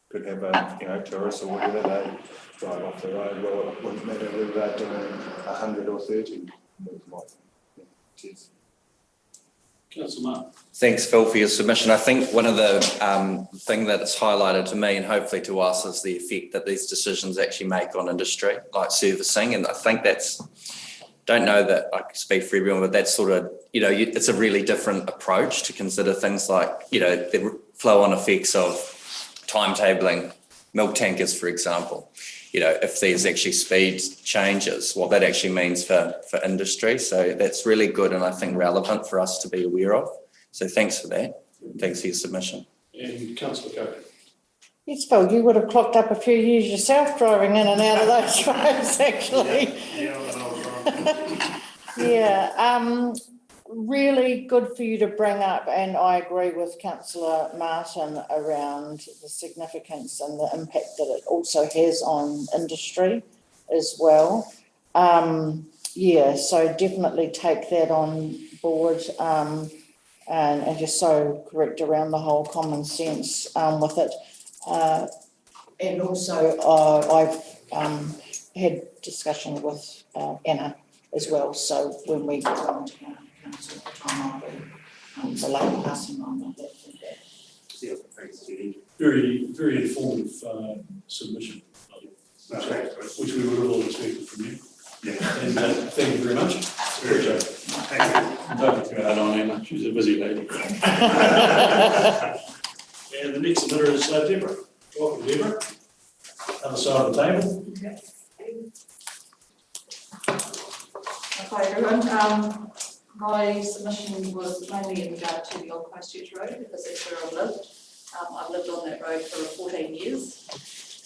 could have a, you know, tourists or whatever, they drive off the road. Well, it wouldn't matter whether they're doing 100 or 30. Cheers. Councillor Martin. Thanks, Phil, for your submission. I think one of the thing that's highlighted to me and hopefully to us is the effect that these decisions actually make on industry, like servicing. And I think that's, don't know that I can speak for everyone, but that's sort of, you know, it's a really different approach to consider things like, you know, the flow-on effects of timetabling milk tankers, for example. You know, if there's actually speed changes, what that actually means for industry. So that's really good and I think relevant for us to be aware of. So thanks for that. Thanks for your submission. And Councillor Coker. Yes, Phil, you would have clocked up a few years yourself driving in and out of those roads, actually. Yeah, really good for you to bring up, and I agree with Councillor Martin around the significance and the impact that it also has on industry as well. Yeah, so definitely take that on board, and you're so correct around the whole common sense with it. And also I've had discussion with Anna as well, so when we go on to council, I'll be relaying passing on that. Yeah, thanks, Judy. Very, very informative submission, which we would have all expected from you. Yeah. And thank you very much. Appreciate it. Thank you. Don't be too hard on Emma, she's a busy lady. And the next submitter is Deborah. Welcome, Deborah. Other side of the table. Hi everyone, my submission was mainly in regard to the Old Christchurch Road because that's where I've lived. I've lived on that road for 14 years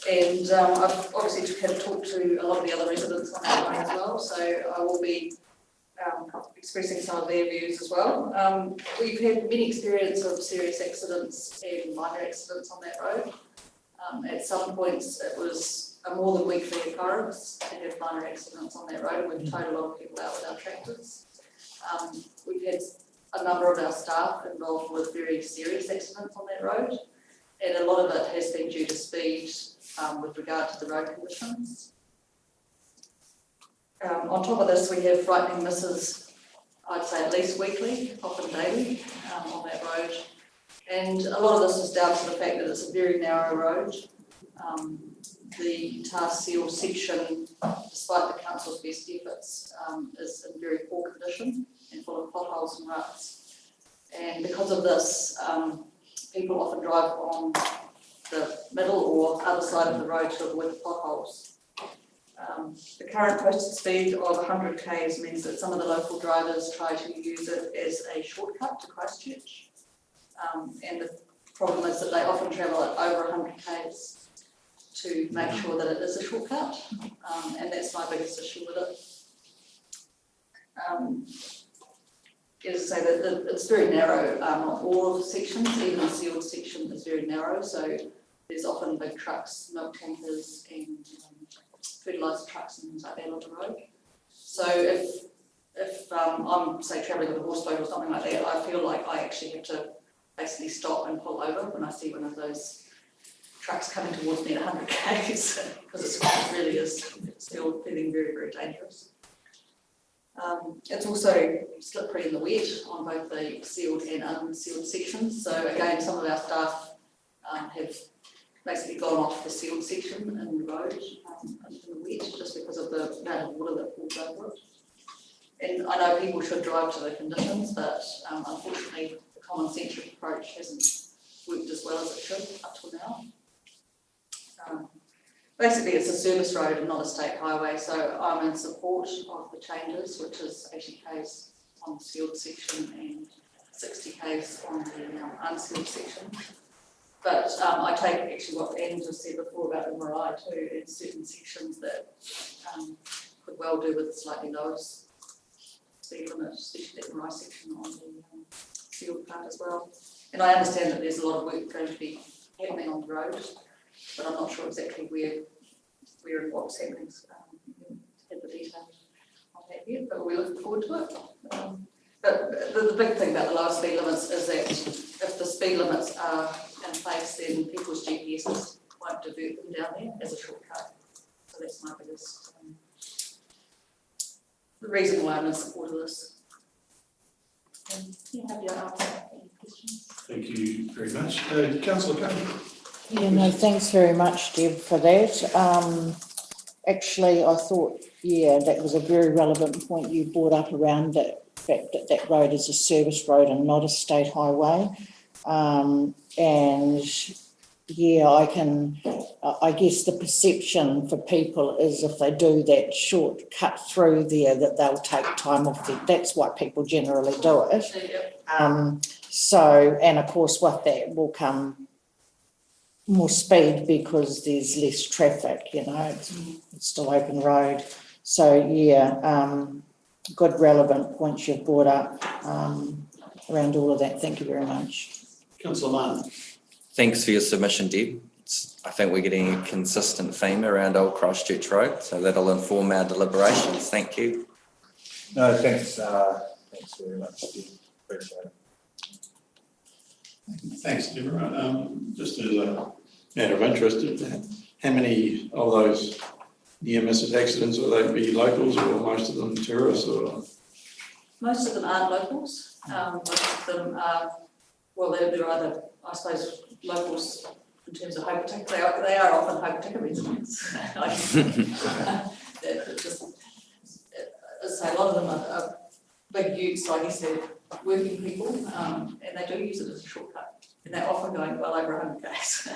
and I've obviously had talked to a lot of the other residents on that road as well, so I will be expressing some of their views as well. We've had many experience of serious accidents and minor accidents on that road. At some points it was a more than weekly occurrence to have minor accidents on that road, and we've towed a lot of people out with our tractors. We've had a number of our staff involved with very serious accidents on that road, and a lot of it has been due to speed with regard to the road conditions. On top of this, we have frightening misses, I'd say at least weekly, often daily, on that road. And a lot of this is down to the fact that it's a very narrow road. The tar seal section, despite the council's best efforts, is in very poor condition and full of potholes and ruts. And because of this, people often drive on the middle or other side of the road to avoid the potholes. The current posted speed of 100 k's means that some of the local drivers try to use it as a shortcut to Christchurch. And the problem is that they often travel at over 100 k's to make sure that it is a shortcut, and that's my biggest issue with it. As I say, that it's very narrow, not all of the sections, even the sealed section is very narrow, so there's often big trucks, milk tankers and fertiliser trucks and things like that on the road. So if I'm, say, travelling with a horse boat or something like that, I feel like I actually have to basically stop and pull over when I see one of those trucks coming towards me at 100 k's, because it really is still feeling very, very dangerous. It's also slippery in the wet on both the sealed and unsealed sections. So again, some of our staff have basically gone off the sealed section in the road in the wet just because of the amount of water that falls over it. And I know people should drive to the conditions, but unfortunately the common sense approach hasn't worked as well as it should up till now. Basically, it's a service road and not a state highway, so I'm in support of the changes, which is 80 k's on the sealed section and 60 k's on the unsealed section. But I take actually what Anne just said before about the marae too, in certain sections that could well do with a slightly lower speed limit, especially that marae section on the sealed part as well. And I understand that there's a lot of work going to be happening on the road, but I'm not sure exactly where and what's happening. Had the detail on that yet, but we're looking forward to it. But the big thing about the lower speed limits is that if the speed limits are in place, then people's GPSs won't divert them down there as a shortcut. So that's my biggest the reason why I'm in support of this. Have you answered any questions? Thank you very much. Councillor Cunningham. Yeah, no, thanks very much, Deb, for that. Actually, I thought, yeah, that was a very relevant point you brought up around the fact that that road is a service road and not a state highway. And yeah, I guess the perception for people is if they do that short cut through there, that they'll take time off there. That's why people generally do it. So, and of course with that will come more speed because there's less traffic, you know, it's still open road. So yeah, good relevant points you've brought up around all of that. Thank you very much. Councillor Martin. Thanks for your submission, Deb. I think we're getting a consistent theme around Old Christchurch Road, so that'll inform our deliberations. Thank you. No, thanks. Thanks very much, Deb. Appreciate it. Thanks, Deborah. Just as a matter of interest, how many of those near misses accidents will they be locals or most of them tourists? Or? Most of them aren't locals. Most of them are, well, they're either, I suppose, locals in terms of Hokitika. They are often Hokitika residents. Just, as I say, a lot of them are big utes, so I guess they're working people, and they do use it as a shortcut. And they're often going well over 100 k's,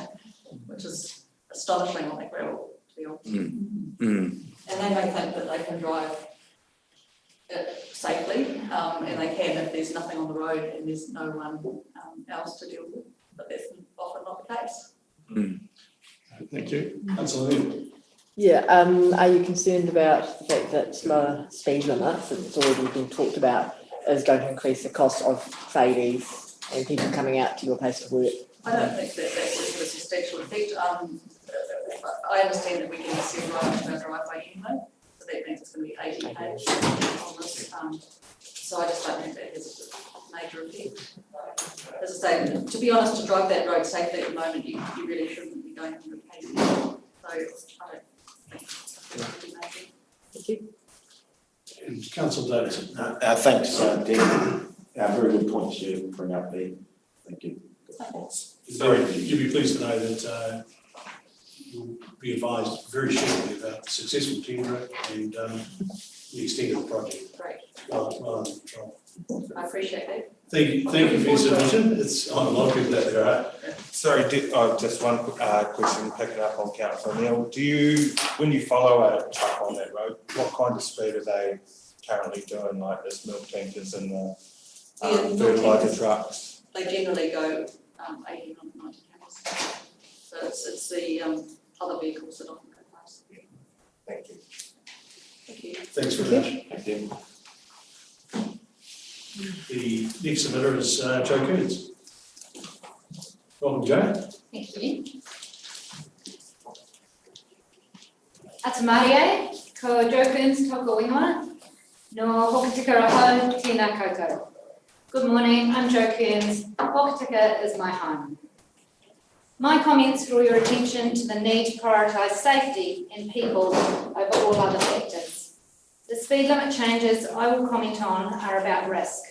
which is astonishing on that gravel, to be honest. And they may think that they can drive safely, and they can if there's nothing on the road and there's no one else to deal with. But that's often not the case. Thank you. Absolutely. Yeah, are you concerned about the fact that lower speed limits, it's already been talked about, is going to increase the cost of tradies and people coming out to your place of work? I don't think that that's a substantial effect. I understand that we can see right into our driveway anyway, so that means it's going to be 80 k's on this. So I just don't think that has a major effect. As I say, to be honest, to drive that road safely at the moment, you really shouldn't be going 100 k's. So I don't think it's really major. Thank you. And Councillor Davidson. Thanks, Deb. Very good points you bring up there. Thank you. Sorry, you'll be pleased to know that you'll be advised very shortly about the successful tender and the extent of the project. Great, Well under control. I appreciate that. Thank you for your submission. It's on a lot of people out there, right? Sorry, just one question, picking up on Councillor Neil. Do you, when you follow a truck on that road, what kind of speed are they currently doing, like this milk tankers and the milk fertiliser tankers. trucks? They generally go 80, 90 k's. So it's the other vehicles that often go past. Thank you. Thank you. Thanks very much. Thank you. The next submitter is Joe Kearns. Welcome, Joe. Thank you. Atamarie, ko Joe Kearns toko ingoa, no Hokitika Raho, tēnā koutou. Good morning, I'm Joe Kearns. Hokitika is my home. My comments draw your attention to the need to prioritise safety and people over all other factors. The speed limit changes I will comment on are about risk.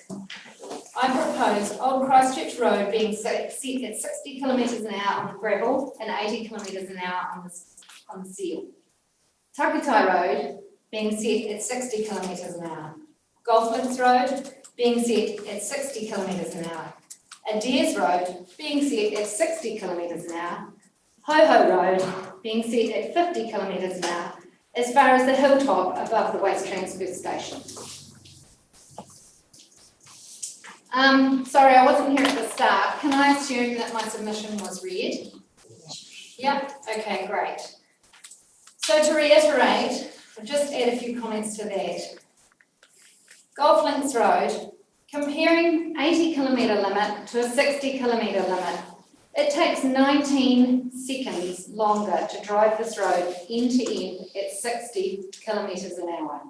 I propose Old Christchurch Road being set at 60 kilometres an hour on the gravel and 80 kilometres an hour on the seal. Takutai Road being set at 60 kilometres an hour. Golf Links Road being set at 60 kilometres an hour. Adair's Road being set at 60 kilometres an hour. Ho Ho Road being set at 50 kilometres an hour as far as the hilltop above the waste transfer station. Sorry, I wasn't here at the start. Can I assume that my submission was read? Yep, okay, great. So to reiterate, I'll just add a few comments to that. Golf Links Road, comparing 80 kilometre limit to a 60 kilometre limit, it takes 19 seconds longer to drive this road end to end at 60 kilometres an hour.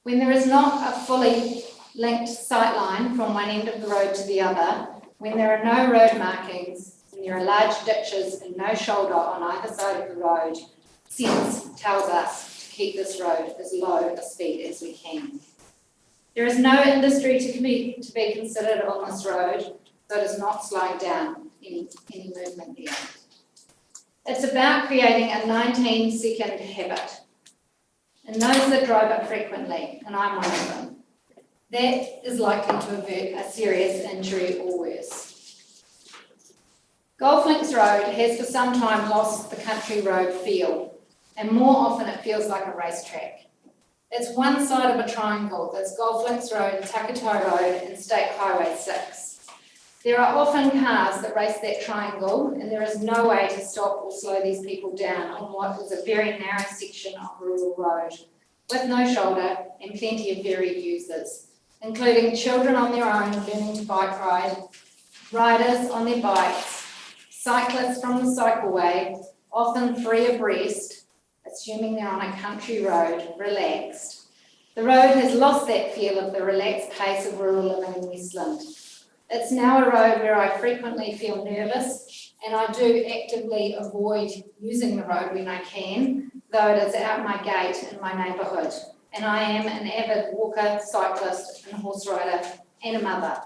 When there is not a fully linked sight line from one end of the road to the other, when there are no road markings, when there are large ditches and no shoulder on either side of the road, sense tells us to keep this road as low a speed as we can. There is no industry to be considered on this road, so it is not slowing down any movement there. It's about creating a 19-second habit. And those that drive it frequently, and I'm one of them, that is likely to avert a serious injury or worse. Golf Links Road has for some time lost the country road feel, and more often it feels like a racetrack. It's one side of a triangle, that's Golf Links Road, Takutai Road and State Highway 6. There are often cars that race that triangle and there is no way to stop or slow these people down on what is a very narrow section of rural road with no shoulder and plenty of varied users, including children on their own learning to bike ride, riders on their bikes, cyclists from the cycleway, often 3 abreast, assuming they're on a country road, relaxed. The road has lost that feel of the relaxed pace of rural living in Westland. It's now a road where I frequently feel nervous and I do actively avoid using the road when I can, though it is out my gate in my neighbourhood. And I am an avid walker, cyclist and horse rider and a mother.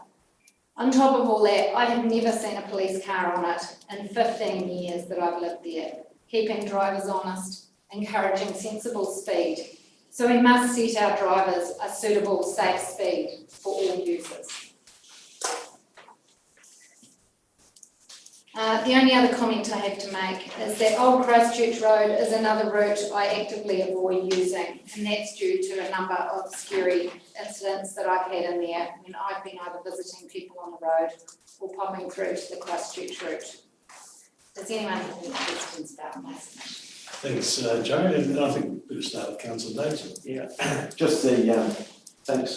On top of all that, I have never seen a police car on it in 15 years that I've lived there, keeping drivers honest, encouraging sensible speed. So we must set our drivers a suitable, safe speed for all users. The only other comment I have to make is that Old Christchurch Road is another route I actively avoid using, and that's due to a number of scary incidents that I've had in there when I've been either visiting people on the road or popping through to the Christchurch route. Does anyone have any questions about my submission? Thanks, Joe, and I think we'll start with Councillor Davidson. Yeah, just the, thanks,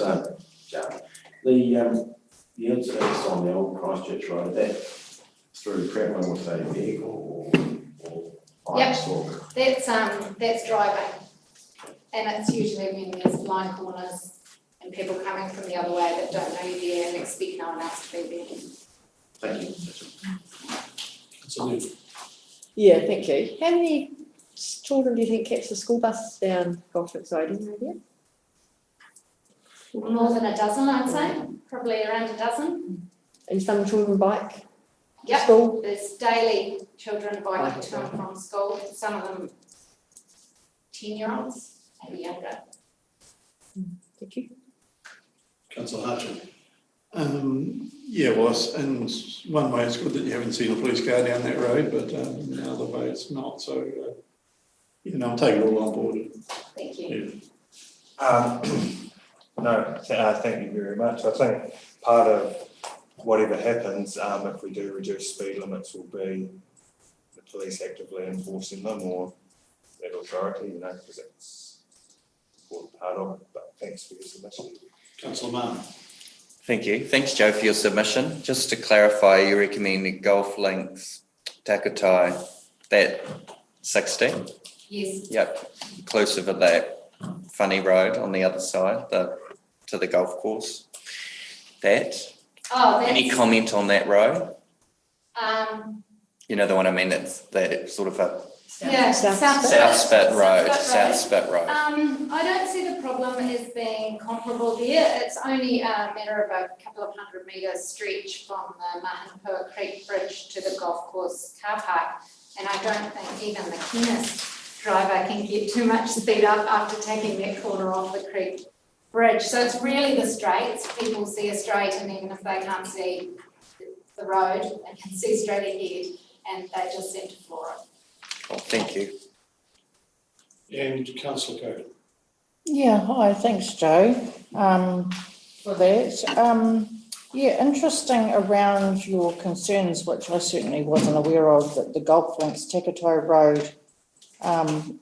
Joe. The incidents on the Old Christchurch Road, that through travelling with a vehicle or bikes or? That's driving, and it's usually when there's blind corners and people coming from the other way that don't know you're there and expect no one else to be there. Thank you. Absolutely. Yeah, thank you. How many children do you think catch the school bus down Golf Links Road in the area? More than a dozen, I'd say, probably around a dozen. And some children bike? Yep, School? there's daily children biking to and from school, some of them 10-year-olds, maybe younger. Thank you. Councillor Hutchins. Yeah, well, in one way it's good that you haven't seen a police car down that road, but in the other way it's not, so, I'll take it all on board. Thank you. No, thank you very much. I think part of whatever happens, if we do reduce speed limits, will be the police actively enforcing them or that authority, because it's an important part of it. But thanks for your submission. Councillor Martin. Thank you. Thanks, Joe, for your submission. Just to clarify, you recommend golf links, Takutai, that 60? Yes. Yep, inclusive of that funny road on the other side, to the golf course. Oh, Any that's, comment on that road? you The one I mean, it's sort of a yeah, South Spit Road. I don't see the problem as being comparable there. It's only a matter of a couple of 100 metre stretch from the Mahanapua Creek Bridge to the golf course car park. And I don't think even the keenest driver can get too much speed up after taking that corner off the creek bridge. So it's really the straights. People see a straight, and even if they can't see the road, they can see straight ahead, and they just seem to floor it. Well, thank you. And councillor Coe. Yeah, hi, thanks, Joe, for that. Yeah, interesting around your concerns, which I certainly wasn't aware of, that the golf links Takutai Road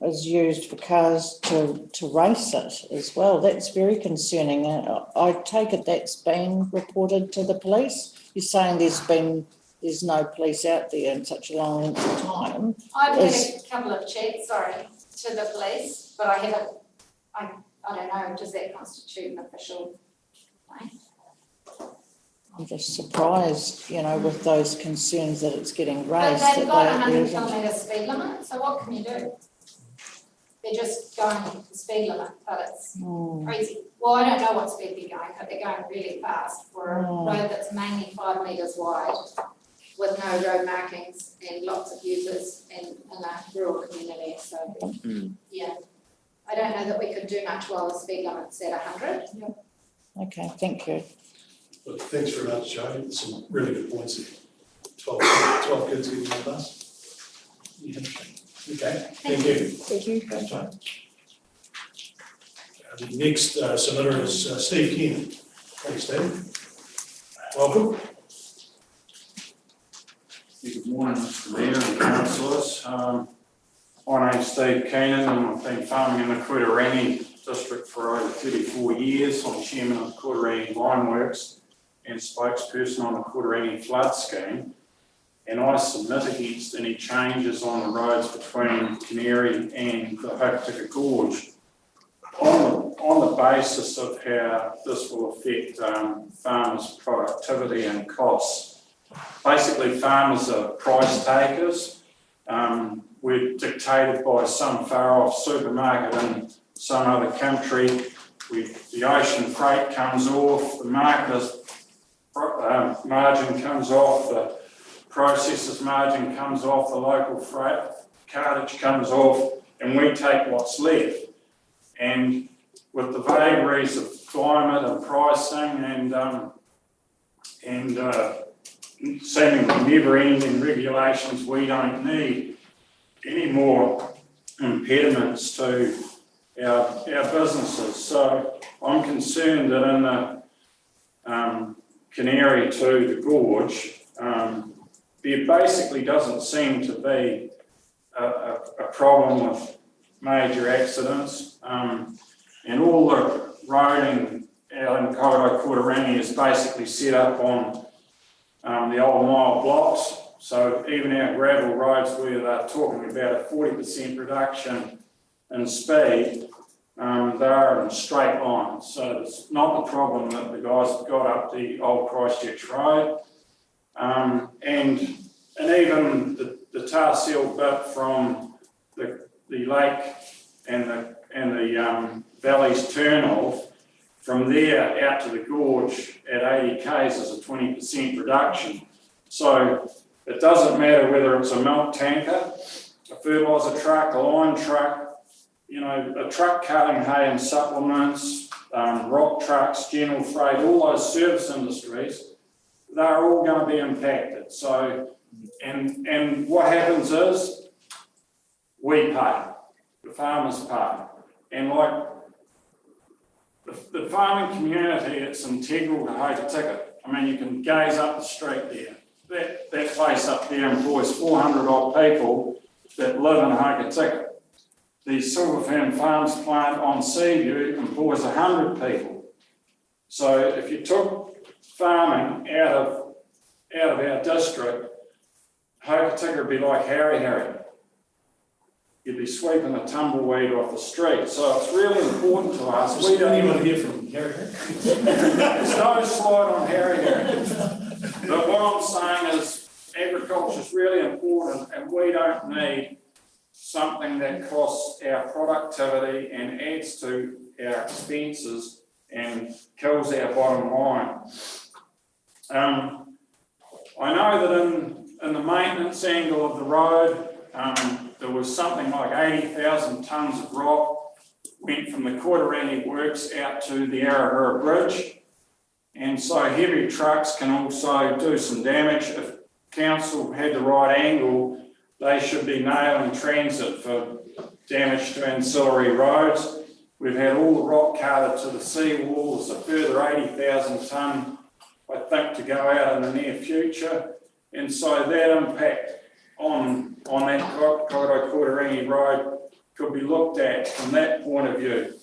is used for cars to race it as well. That's very concerning. I take it that's been reported to the police. You're saying there's no police out there in such a long length of time. I've had a couple of chats, to the police, but I haven't, I don't know, does that constitute an official complaint? I'm just surprised, with those concerns that it's getting But raised. they've got 100 kilometre speed limit, so what can you do? They're just going the speed limit, but it's crazy. Well, I don't know what speed they're going, but they're going really fast for a road that's mainly 5 metres wide with no road markings and lots of users in a rural community, so yeah. I don't know that we could do much while the speed limit's at 100. Okay, thank you. Well, thanks very much, Joe. Some really good points there. 12 kids getting on the bus. Yeah. Okay, thank you. Thank you. Thanks, Joe. The next submitter is Steve Keenan. Thanks, Steve. Welcome. Good morning, Mr. Mayor and councillors. My name's Steve Keenan, and I've been farming in the Kootarangi district for over 34 years. I'm chairman of the Kootarangi Lineworks and spokesperson on the Kootarangi flood scheme. And I submit against any changes on the roads between Canary and the Hokitika Gorge on the basis of how this will affect farmers' productivity and costs. Basically, farmers are price takers. We're dictated by some far-off supermarket in some other country. The ocean freight comes off, the marketer's margin comes off, the processor's margin comes off, the local freight cartage comes off, and we take what's left. And with the vagaries of climate and pricing and seemingly never-ending regulations, we don't need any more impediments to our businesses. So I'm concerned that in the Canary to the Gorge, there basically doesn't seem to be a problem with major accidents, and all the roading out in Kootarangi is basically set up on the old mile blocks. So even our gravel roads where they're talking about a 40% reduction in speed, they're in straight lines. So it's not the problem that the guys have got up the old Christchurch Road. And even the tar seal bit from the lake and the valley's turn off, from there out to the gorge at 80 k's is a 20% reduction. So It doesn't matter whether it's a milk tanker, a fertiliser truck, a line truck, you know, a truck carting hay and supplements, rock trucks, general freight, all those service industries, they're all going to be impacted. So, and what happens is we pay, the farmers pay. And like the farming community, it's integral to Hokitika. I mean, you can gaze up the street there. That place up there employs 400 odd people that live in Hokitika. The Silver Fern Farms plant on Seaview employs 100 people. So if you took farming out of our district, Hokitika would be like Harry. You'd be sweeping the tumbleweed off the street. So it's really important to us. We don't even hear from Harry. There's no slide on Harry. But what I'm saying is agriculture is really important, and we don't need something that costs our productivity and adds to our expenses and kills our bottom line. I know that in the maintenance angle of the road, there was something like 80,000 tonnes of rock went from the Koitarani Works out to the Arahura Bridge. And so heavy trucks can also do some damage. If council had the right angle, they should be nailing transit for damage to ancillary roads. We've had all the rock carted to the seawall. There's a further 80,000 tonne, I think, to go out in the near future. And so that impact on that Koitarani Road could be looked at from that point of view.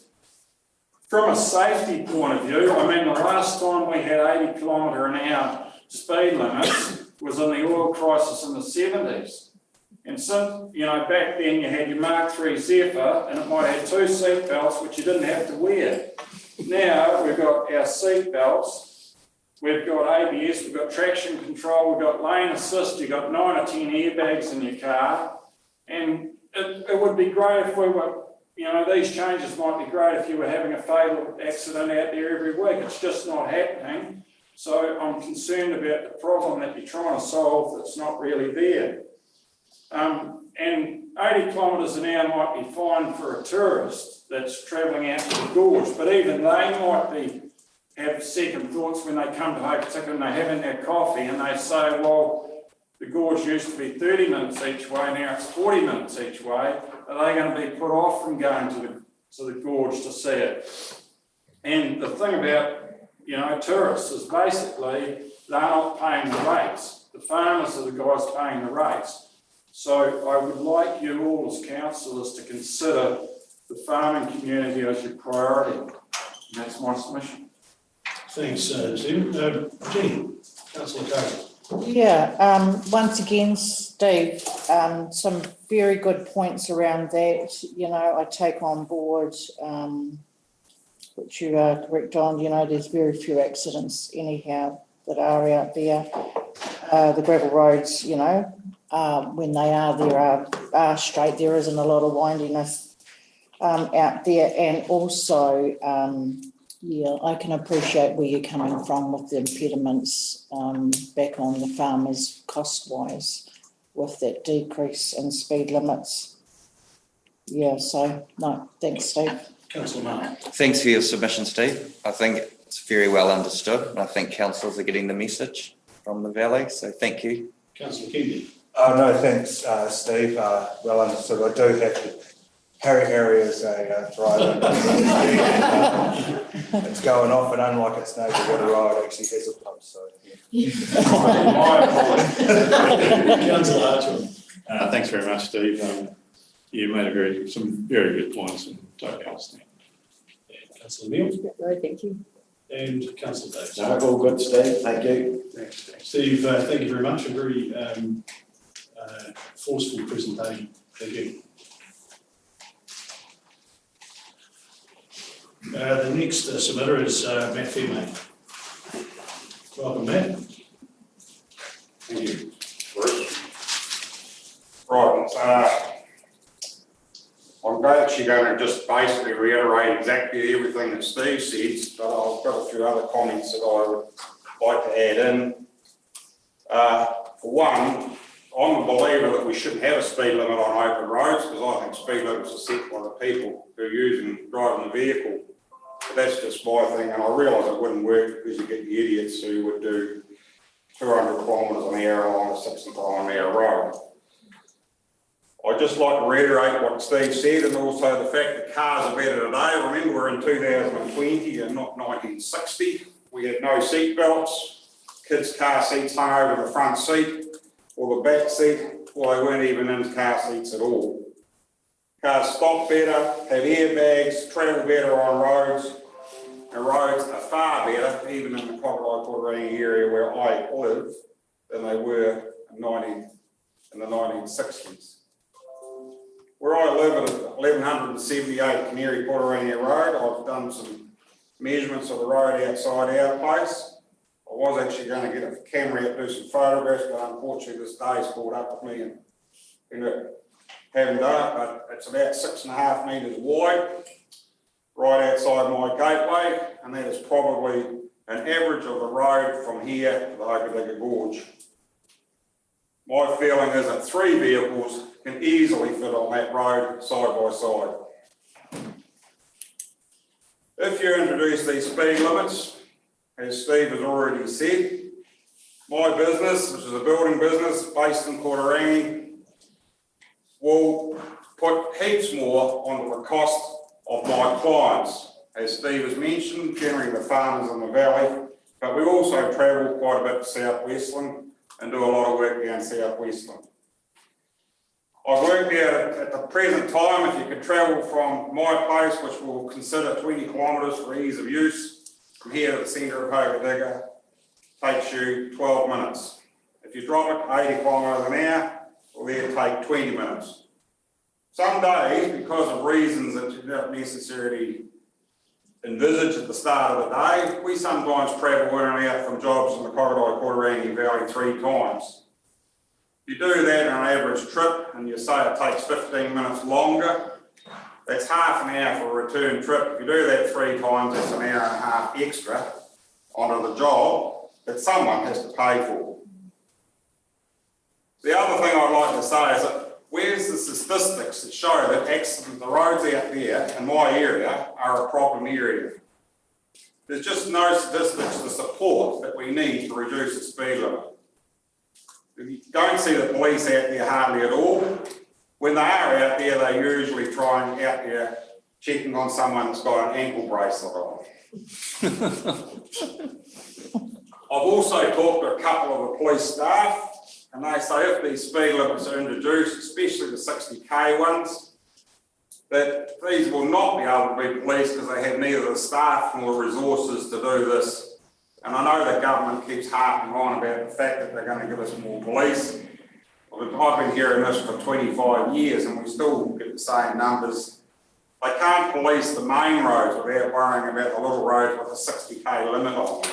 From a safety point of view, I mean, the last time we had 80 km/h speed limits was in the oil crisis in the 70s. And so, you know, back then you had your Mark III Zephyr and it might have 2 seat belts, which you didn't have to wear. Now we've got our seat belts, we've got ABS, we've got traction control, we've got lane assist, you've got 9 or 10 airbags in your car. And it would be great if we were, you know, these changes might be great if you were having a fatal accident out there every week. It's just not happening. So I'm concerned about the problem that you're trying to solve that's not really there. And 80 kilometres an hour might be fine for a tourist that's travelling out to the gorge, but even they might have second thoughts when they come to Hokitika and they're having their coffee and they say, well, the gorge used to be 30 minutes each way, now it's 40 minutes each way. Are they going to be put off from going to the gorge to see it? And the thing about, you know, tourists is basically they're not paying the rates. The farmers are the guys paying the rates. So I would like you all as councillors to consider the farming community as your priority. And that's my submission. Thanks, Stephen. Jean, Councillor Carter. Yeah, once again, Steve, some very good points around that. You know, I take on board, which you are correct on, you know, there's very few accidents anyhow that are out there. The gravel roads, you know, when they are there are straight. There isn't a lot of windiness out there. And also, yeah, I can appreciate where you're coming from with the impediments back on the farmers cost-wise with that decrease in speed limits. Yeah, so, no, thanks, Steve. Councillor Martin. Thanks for your submission, Steve. I think it's very well understood, and I think councillors are getting the message from the Valley, so thank you. Councillor Kendi. No, thanks, Steve. Well understood. I do have to. Harry is a driver. It's going off, and unlike its neighbour, Water Road actually has a pump. So, Councillor Archer. Thanks very much, Steve. You made some very good points and totally understand. Councillor Neal. No, thank you. And Councillor Davis. No, all good, Steve. Thank you. Thanks, Steve. Thank you very much. A very forceful presentation. Thank you. The next submitter is Matt Fairmay. Welcome, Matt. Thank you, Bruce. Right, I'm actually going to just basically reiterate exactly everything that Steve says, but I've got a few other comments that I would like to add in. For one, I'm a believer that we shouldn't have a speed limit on open roads, because I think speed limits are set by the people who are driving the vehicle. But that's just my thing, and I realise it wouldn't work because you get the idiots who would do 200 kilometres an hour on a 60-mile-an-hour road. I'd just like to reiterate what Steve said, and also the fact that cars are better today. Remember, we're in 2020 and not 1960. We had no seat belts, kids' car seats hung over the front seat or the back seat, or they weren't even in car seats at all. Cars stop better, have airbags, travel better on roads, and roads are far better, even in the Cockatoo-Portarangi area where I live, than they were in the 1960s. Where I live at 1178 Canary-Portarangi Road, I've done some measurements of the road outside our place. I was actually going to get a camera out and do some photographs, but unfortunately this day's caught up with me and haven't done it, but it's about 6.5 metres wide, right outside my gateway, and that is probably an average of the road from here to the Hokitika Gorge. My feeling is that 3 vehicles can easily fit on that road side by side. If you introduce these speed limits, as Steve has already said, my business, which is a building business based in Portarangi, will put heaps more onto the cost of my clients. As Steve has mentioned, generally the farmers in the valley, but we also travel quite a bit to South Westland and do a lot of work down South Westland. I've worked out at the present time, if you could travel from my place, which we'll consider 20 kilometres for ease of use, from here to the centre of Hokitika, takes you 12 minutes. If you drop it to 80 kilometres an hour, will there take 20 minutes. Some days, because of reasons that you don't necessarily envisage at the start of the day, we sometimes travel in and out from jobs in the Cockatoo-Portarangi Valley 3 times. If you do that on an average trip, and you say it takes 15 minutes longer, that's half an hour for a return trip. If you do that 3 times, that's an hour and a half extra onto the job that someone has to pay for. The other thing I'd like to say is that where's the statistics that show that the roads out there in my area are a problem area? There's just no statistics to support that we need to reduce the speed limit. You don't see the police out there hardly at all. When they are out there, they're usually trying out there checking on someone that's got an ankle bracelet on. I've also talked to a couple of the police staff, and they say if these speed limits are introduced, especially the 60k ones, that these will not be able to be policed because they have neither the staff nor the resources to do this. And I know the government keeps harping on about the fact that they're going to give us more police. I've been hearing this for 25 years and we still get the same numbers. They can't police the main roads without worrying about the little roads with a 60k limit on them.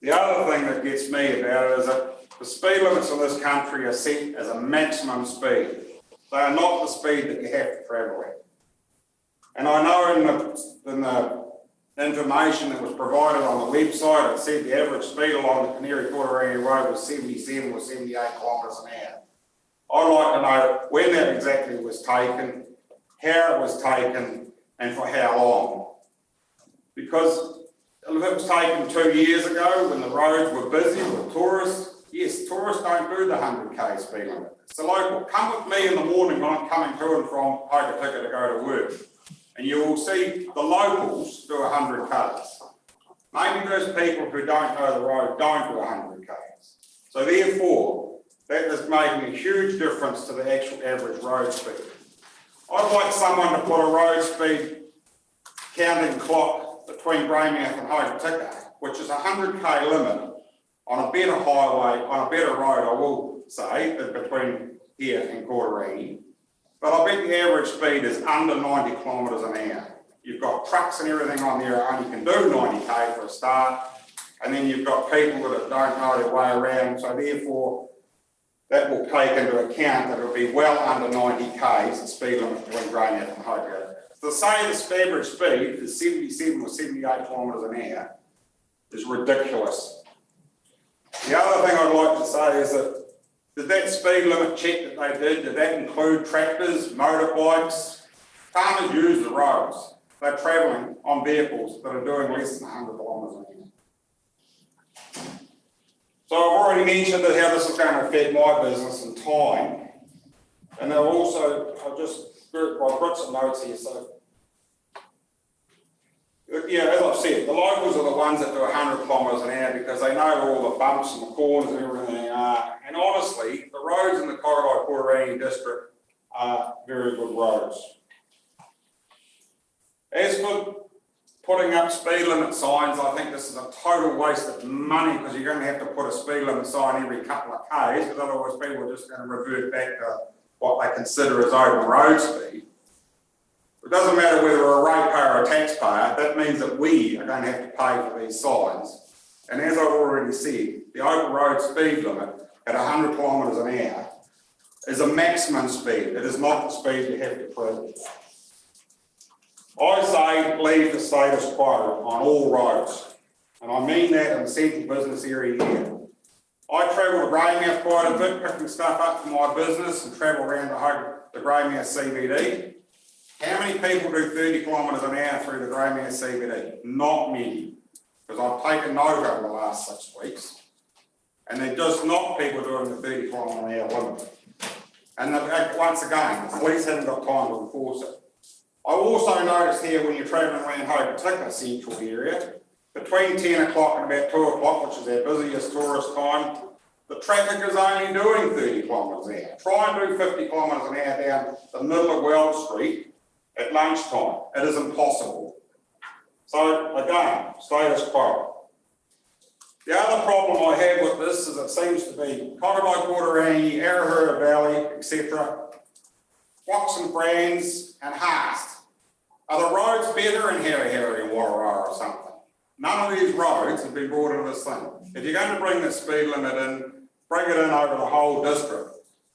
The other thing that gets me about it is that the speed limits in this country are set as a maximum speed. They are not the speed that you have to travel at. And I know in the information that was provided on the website, it said the average speed along the Canary-Portarangi Road was 77 or 78 kilometres an hour. I'd like to know when that exactly was taken, how it was taken, and for how long. Because if it was taken 2 years ago when the roads were busy with tourists, yes, tourists don't do the 100k speed limit. It's the local. Come with me in the morning when I'm coming to and from Hokitika to go to work, and you will see the locals do 100k's. Maybe those people who don't know the road don't do 100k's. So therefore, that is making a huge difference to the actual average road speed. I'd like someone to put a road speed counting clock between Greymouth and Hokitika, which is a 100k limit on a better highway, on a better road, I will say, than between here and Portarangi. But I bet the average speed is under 90 kilometres an hour. You've got trucks and everything on there that only can do 90k for a start, and then you've got people that don't know their way around, so therefore that will take into account that it will be well under 90k's, the speed limit between Greymouth and Hokitika. To say the average speed is 77 or 78 kilometres an hour is ridiculous. The other thing I'd like to say is did that speed limit check that they did that include tractors, motorbikes? Farmers use the roads. They're travelling on vehicles that are doing less than 100 kilometres an hour. So I've already mentioned that how this is going to affect my business and time. And I've got some notes here, so. Yeah, as I've said, the locals are the ones that do 100 kilometres an hour because they know where all the bumps and the corners and everything are. And honestly, the roads in the Korori-Portarangi district are very good roads. As for putting up speed limit signs, I think this is a total waste of money because you're going to have to put a speed limit sign every couple of k's because otherwise people are just going to revert back to what they consider as open road speed. It doesn't matter whether we're a ratepayer or a taxpayer, that means that we are going to have to pay for these signs. And as I've already said, the open road speed limit at 100 kilometres an hour is a maximum speed. It is not the speed you have to prove. I say leave the status quo on all roads. And I mean that in the central business area here. I travel to Greymouth quite a bit, picking stuff up for my business and travel around the Greymouth CBD. How many people do 30 kilometres an hour through the Greymouth CBD? Not many, because I've taken note over the last 6 weeks. And they're just not people doing the 30 kilometre an hour limit. And once again, the police haven't got time to enforce it. I also noticed here when you're travelling around Hope, particular central area, between 10 o'clock and about 2 o'clock, which is our busiest tourist time, the traffic is only doing 30 kilometres an hour. Try and do 50 kilometres an hour down the middle of Weld Street at lunchtime. It is impossible. So again, status quo. The other problem I have with this is it seems to be Korori-Portarangi, Arahura Valley, etc. Foxton Brands and Haast. Are the roads better in Harry and Warrawara or something? None of these roads have been brought into this thing. If you're going to bring the speed limit in, bring it in over the whole district.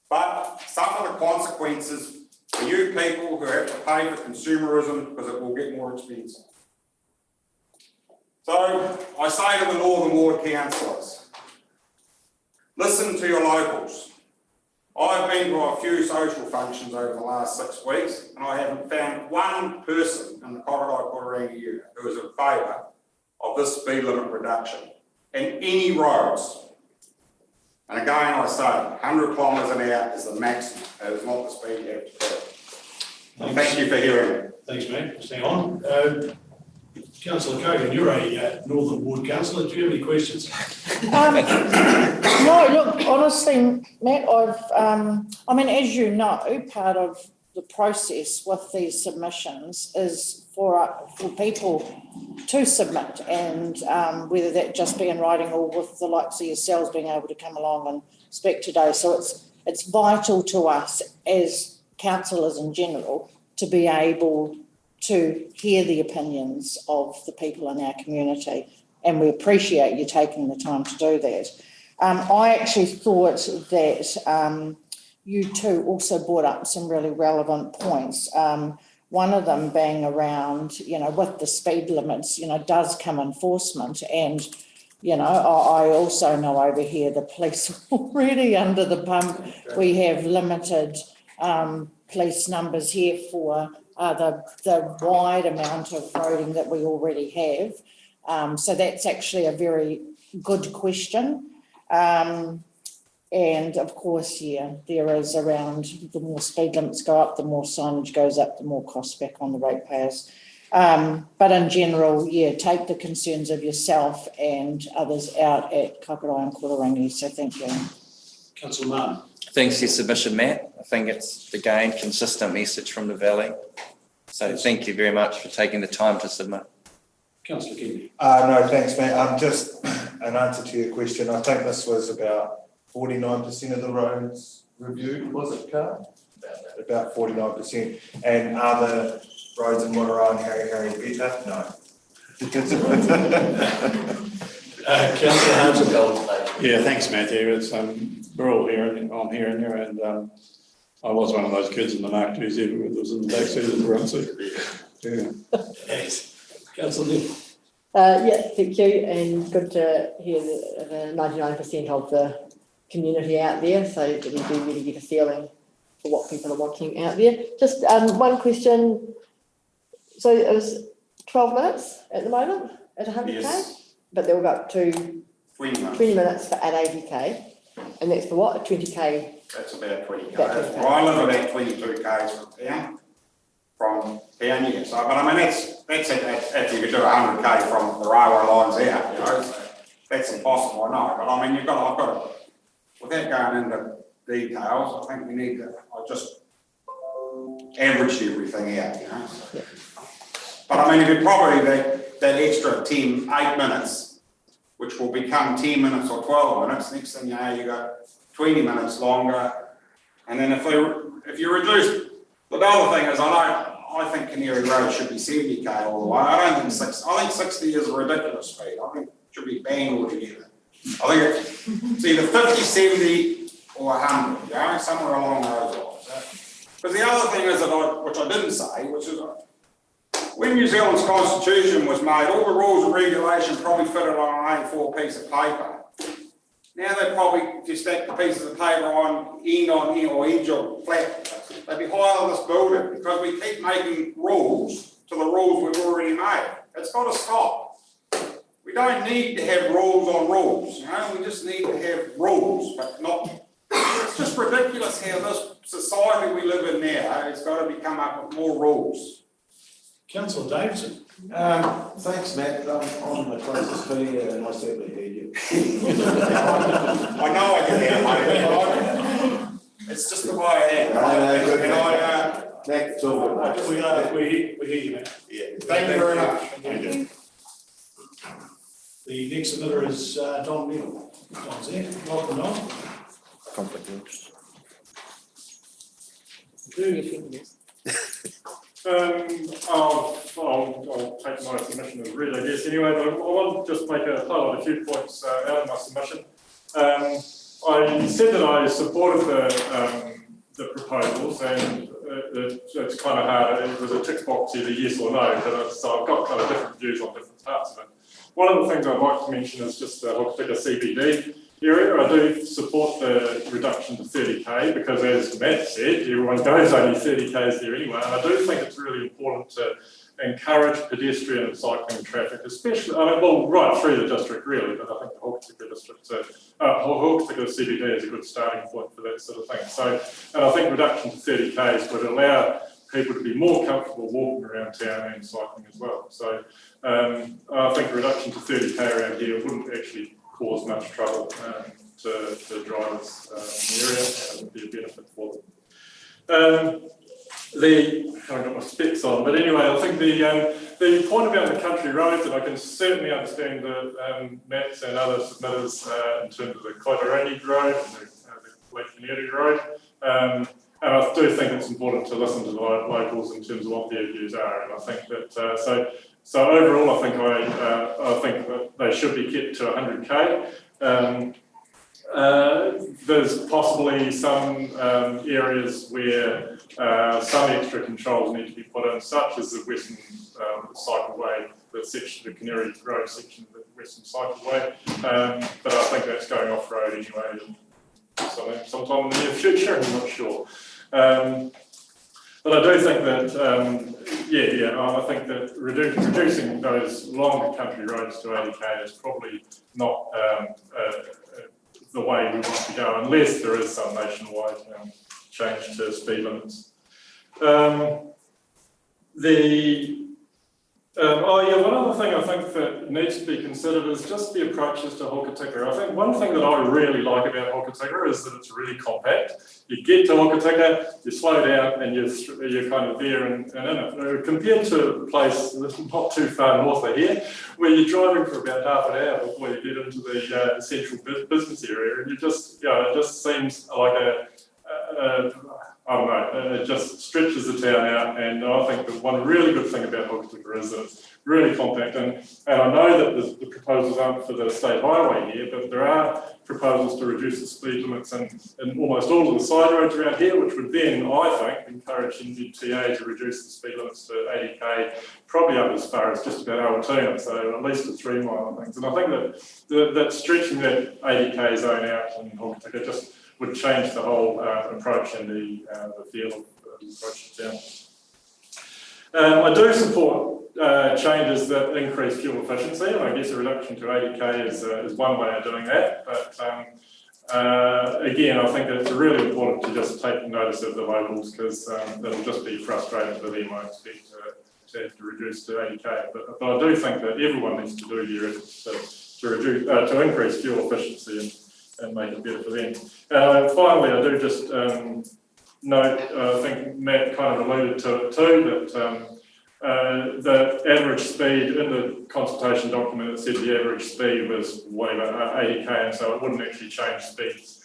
But suffer the consequences for you people who have to pay for consumerism because it will get more expensive. So I say to the Northern Ward councillors, listen to your locals. I've been to a few social functions over the last 6 weeks and I haven't found one person in the Korori-Portarangi area who is in favour of this speed limit reduction in any roads. And again, I say 100 kilometres an hour is the maximum. That is not the speed you have to go. Thank you for hearing me. Thanks, Matt. Stay on. Councillor Kogan, you're a Northern Ward councillor. Do you have any questions? No, look, honestly, Matt, I mean, as you know, part of the process with these submissions is for people to submit, and whether that just be in writing or with the likes of yourselves being able to come along and speak today. So it's vital to us as councillors in general to be able to hear the opinions of the people in our community, and we appreciate you taking the time to do that. I actually thought that you two also brought up some really relevant points. One of them being around, with the speed limits, does come enforcement. And, I also know over here the police are already under the pump. We have limited police numbers here for the wide amount of roading that we already have. So that's actually a very good question. And of course, there is around the more speed limits go up, the more signage goes up, the more costs back on the ratepayers. But in general, take the concerns of yourself and others out at Kaikorai and Portarangi. So thank you. Councillor Martin. Thanks for your submission, Matt. I think it's, again, consistent message from the Valley. So thank you very much for taking the time to submit. Councillor Kennedy. No, thanks, Matt. Just an answer to your question. I think this was about 49% of the roads reviewed, was it, Carl? About 49%. And are the roads in Motoroa and Harry better? No. Councillor Hunter. Yeah, thanks, Matthew. It's we're all hearing, I'm hearing you, and I was one of those kids in the Mark II that was in the back seat of the front seat. Yeah. Yes. Councillor Lee. Yeah, thank you, and good to hear the 99% of the community out there, so that we do really get a feeling for what people are wanting out there. Just one question. So it was 12 minutes at the moment at 100k, Yes. but they'll go up to 20 minutes. 20 minutes at 80k, and that's for what? A 20k? That's about 20 About k's. 20 Well, I live about 22 k's from town, yeah. So, but I mean, that's if you could do 100k from the railway lines out, you know, so that's impossible, I know. But I mean, I've got to, without going into details, I think we need to, I just averaged everything out, you know. So. But I mean, if you probably that extra 8 minutes, which will become 10 minutes or 12 minutes, next thing you know, you got 20 minutes longer. And then if you reduce, the other thing is I think Canary Road should be 70k all the way. I don't think 60, I think 60 is a ridiculous speed. I think it should be banned altogether. I think it's either 50, 70 or 100, you know, somewhere along those lines. Because the other thing is that which I didn't say, which is when New Zealand's constitution was made, all the rules and regulations probably fitted on an A4 piece of paper. Now they probably, if you stack the pieces of paper on end or edge or flat, they'd be higher than this building because we keep making rules to the rules we've already made. It's got to stop. We don't need to have rules on rules, you know, we just need to have rules, but not, it's just ridiculous how this society we live in now has got to be come up with more rules. Councillor Davidson. Thanks, Matt. I'm the closest to you and I certainly hear you. I know I can hear you. It's just the way I am. Matt, it's all good. We hear you, Matt. Yeah. Thank you very much. Thank you. The next emitter is Don Middle. Don's there. Welcome, Don. Conflict of interest. I'll take my submission as read, I guess, anyway, but I want to just highlight a few points out of my submission. I said that I supported the proposals, and it's kind of hard. It was a tick box either yes or no, but so I've got kind of different views on different parts of it. One of the things I'd like to mention is just the Hokitika CBD area. I do support the reduction to 30k because, as Matt said, everyone goes only 30k's there anyway, and I do think it's really important to encourage pedestrian and cycling traffic, especially, right through the district really, but I think the Hokitika district, Hokitika CBD is a good starting point for that sort of thing. So, and I think reduction to 30k's would allow people to be more comfortable walking around town and cycling as well. So I think a reduction to 30k around here wouldn't actually cause much trouble to drivers in the area, and it would be a benefit for them. I haven't got my specs on, but anyway, I think the point about the country roads, and I can certainly understand the Matt's and other submitters in terms of the Kaitarangi Road and the Lake Canary Road. And I do think it's important to listen to the locals in terms of what their views are. And I think that so overall, I think that they should be kept to 100k. There's possibly some areas where some extra controls need to be put in, such as the Western Cycleway, the Canary Road section of the Western Cycleway. But I think that's going off road anyway. Sometime in the near future, I'm not sure. But I do think that, I think that reducing those longer country roads to 80k is probably not the way we want to go, unless there is some nationwide change to speed limits. One other thing I think that needs to be considered is just the approaches to Hokitika. I think one thing that I really like about Hokitika is that it's really compact. You get to Hokitika, you slow down, and you're kind of there and in it. Compared to a place that's not too far north of here, where you're driving for about half an hour before you get into the central business area, and it just seems like I don't know, it just stretches the town out, and I think that one really good thing about Hokitika is that it's really compact. And I know that the proposals aren't for the state highway here, but there are proposals to reduce the speed limits in almost all of the side roads around here, which would then, I think, encourage NZTA to reduce the speed limits to 80k, probably up as far as just about Awatuna, so at least a 3 mile things. And I think that stretching that 80k zone out in Hokitika just would change the whole approach and the feel of the approach to town. I do support changes that increase fuel efficiency, and I guess a reduction to 80k is one way of doing that. But again, I think it's really important to just take notice of the locals, because it'll just be frustrating for them, I expect, to have to reduce to 80k. But I do think that everyone needs to do their efforts to increase fuel efficiency and make it better for them. Finally, I do just note, I think Matt kind of alluded to it too, that the average speed in the consultation document, it said the average speed was way about 80k, and so it wouldn't actually change speeds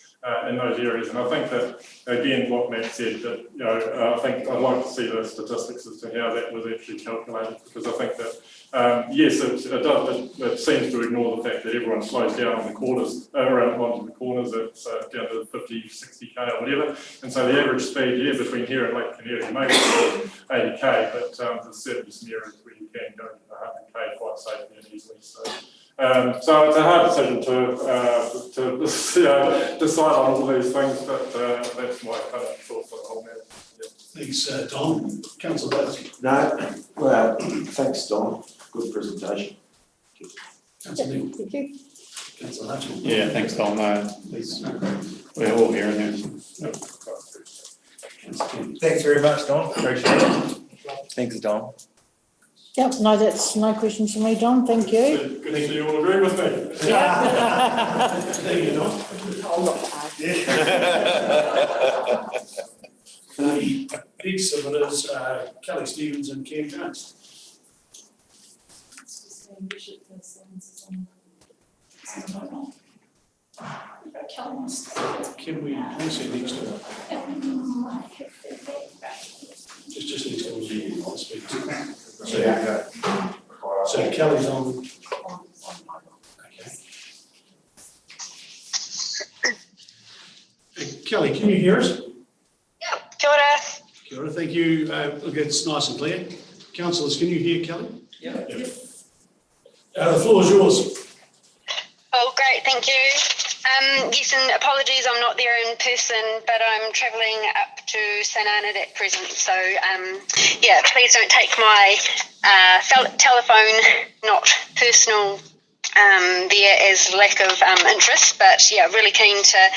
in those areas. And I think that, again, what Matt said, that, you know, I think I'd like to see the statistics as to how that was actually calculated, because I think that, yes, it seems to ignore the fact that everyone slows down on the corners, around onto the corners at down to 50, 60k or whatever. And so the average speed, yeah, between here and Lake Canary may be 80k, but there's certainly some areas where you can go to 100k quite safely and easily. So it's a hard decision to decide on all these things, but that's my kind of thoughts on the whole matter. Yeah. Thanks, Don. Councillor Davis. No, well, thanks, Don. Good presentation. Councillor Neal. Thank you. Councillor Hutchins. Yeah, thanks, Don. We're all hearing this. Thanks very much, Don. Appreciate it. Thanks, Don. Yep, no, that's no questions from me, Don, thank you. Good to see you all agree with me. Thank you, Don. I'll not argue. Next submitters, Kelly Stevens and Ken Jones. Can we say next to her? Just next to you on speak. So Kelly's on. Okay. Kelly, can you hear us? Yep, kia ora. Kia ora, thank you. Look, it's nice and clear. Councillors, can you hear Kelly? Yep. The floor is yours. Oh, great, thank you. Yes, and apologies, I'm not there in person, but I'm travelling up to St Arnaud at present. So, yeah, please don't take my telephone, not personal, there as lack of interest. But yeah, really keen to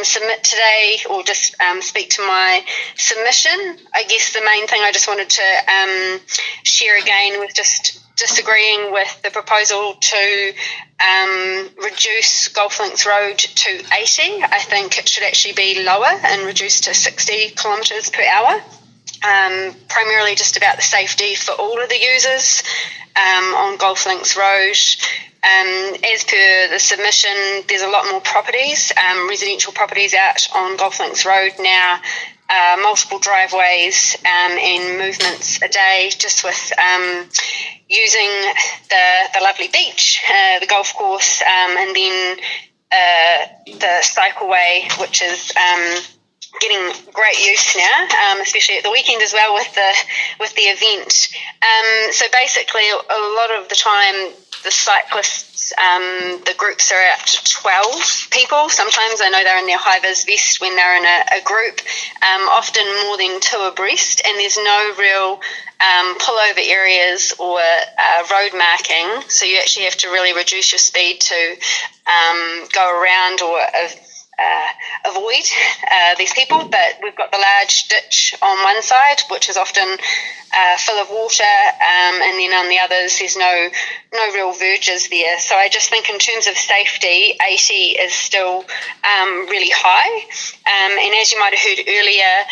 submit today, or just speak to my submission. I guess the main thing I just wanted to share again was just disagreeing with the proposal to reduce Golf Links Road to 80. I think it should actually be lower and reduced to 60 kilometres per hour. Primarily just about the safety for all of the users on Golf Links Road. As per the submission, there's a lot more properties, residential properties out on Golf Links Road now, multiple driveways and movements a day, just with using the lovely beach, the golf course, and then the cycleway, which is getting great use now, especially at the weekend as well with the event. So basically, a lot of the time, the cyclists, the groups are up to 12 people. Sometimes I know they're in their high-vis vest when they're in a group, often more than 2 abreast, and there's no real pullover areas or road marking. So you actually have to really reduce your speed to go around or avoid these people. But we've got the large ditch on one side, which is often full of water, and then on the others there's no real verges there. So I just think in terms of safety, 80 is still really high. And as you might have heard earlier,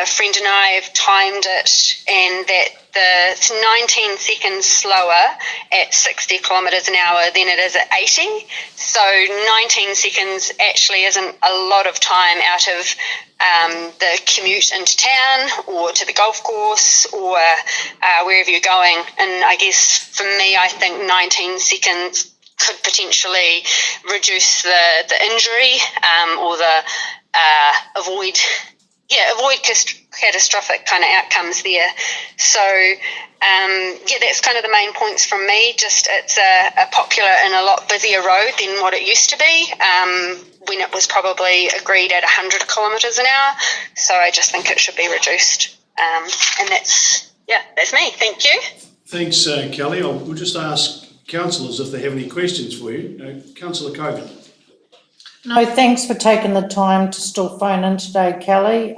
a friend and I have timed it, and that it's 19 seconds slower at 60 kilometres an hour than it is at 80. So 19 seconds actually isn't a lot of time out of the commute into town or to the golf course or wherever you're going. And I guess for me, I think 19 seconds could potentially reduce the injury or the avoid catastrophic kind of outcomes there. So that's kind of the main points from me. Just it's a popular and a lot busier road than what it used to be when it was probably agreed at 100 kilometres an hour. So I just think it should be reduced. And that's me. Thank you. Thanks, Kelly. We'll just ask councillors if they have any questions for you. Councillor Cogan. No, thanks for taking the time to still phone in today, Kelly.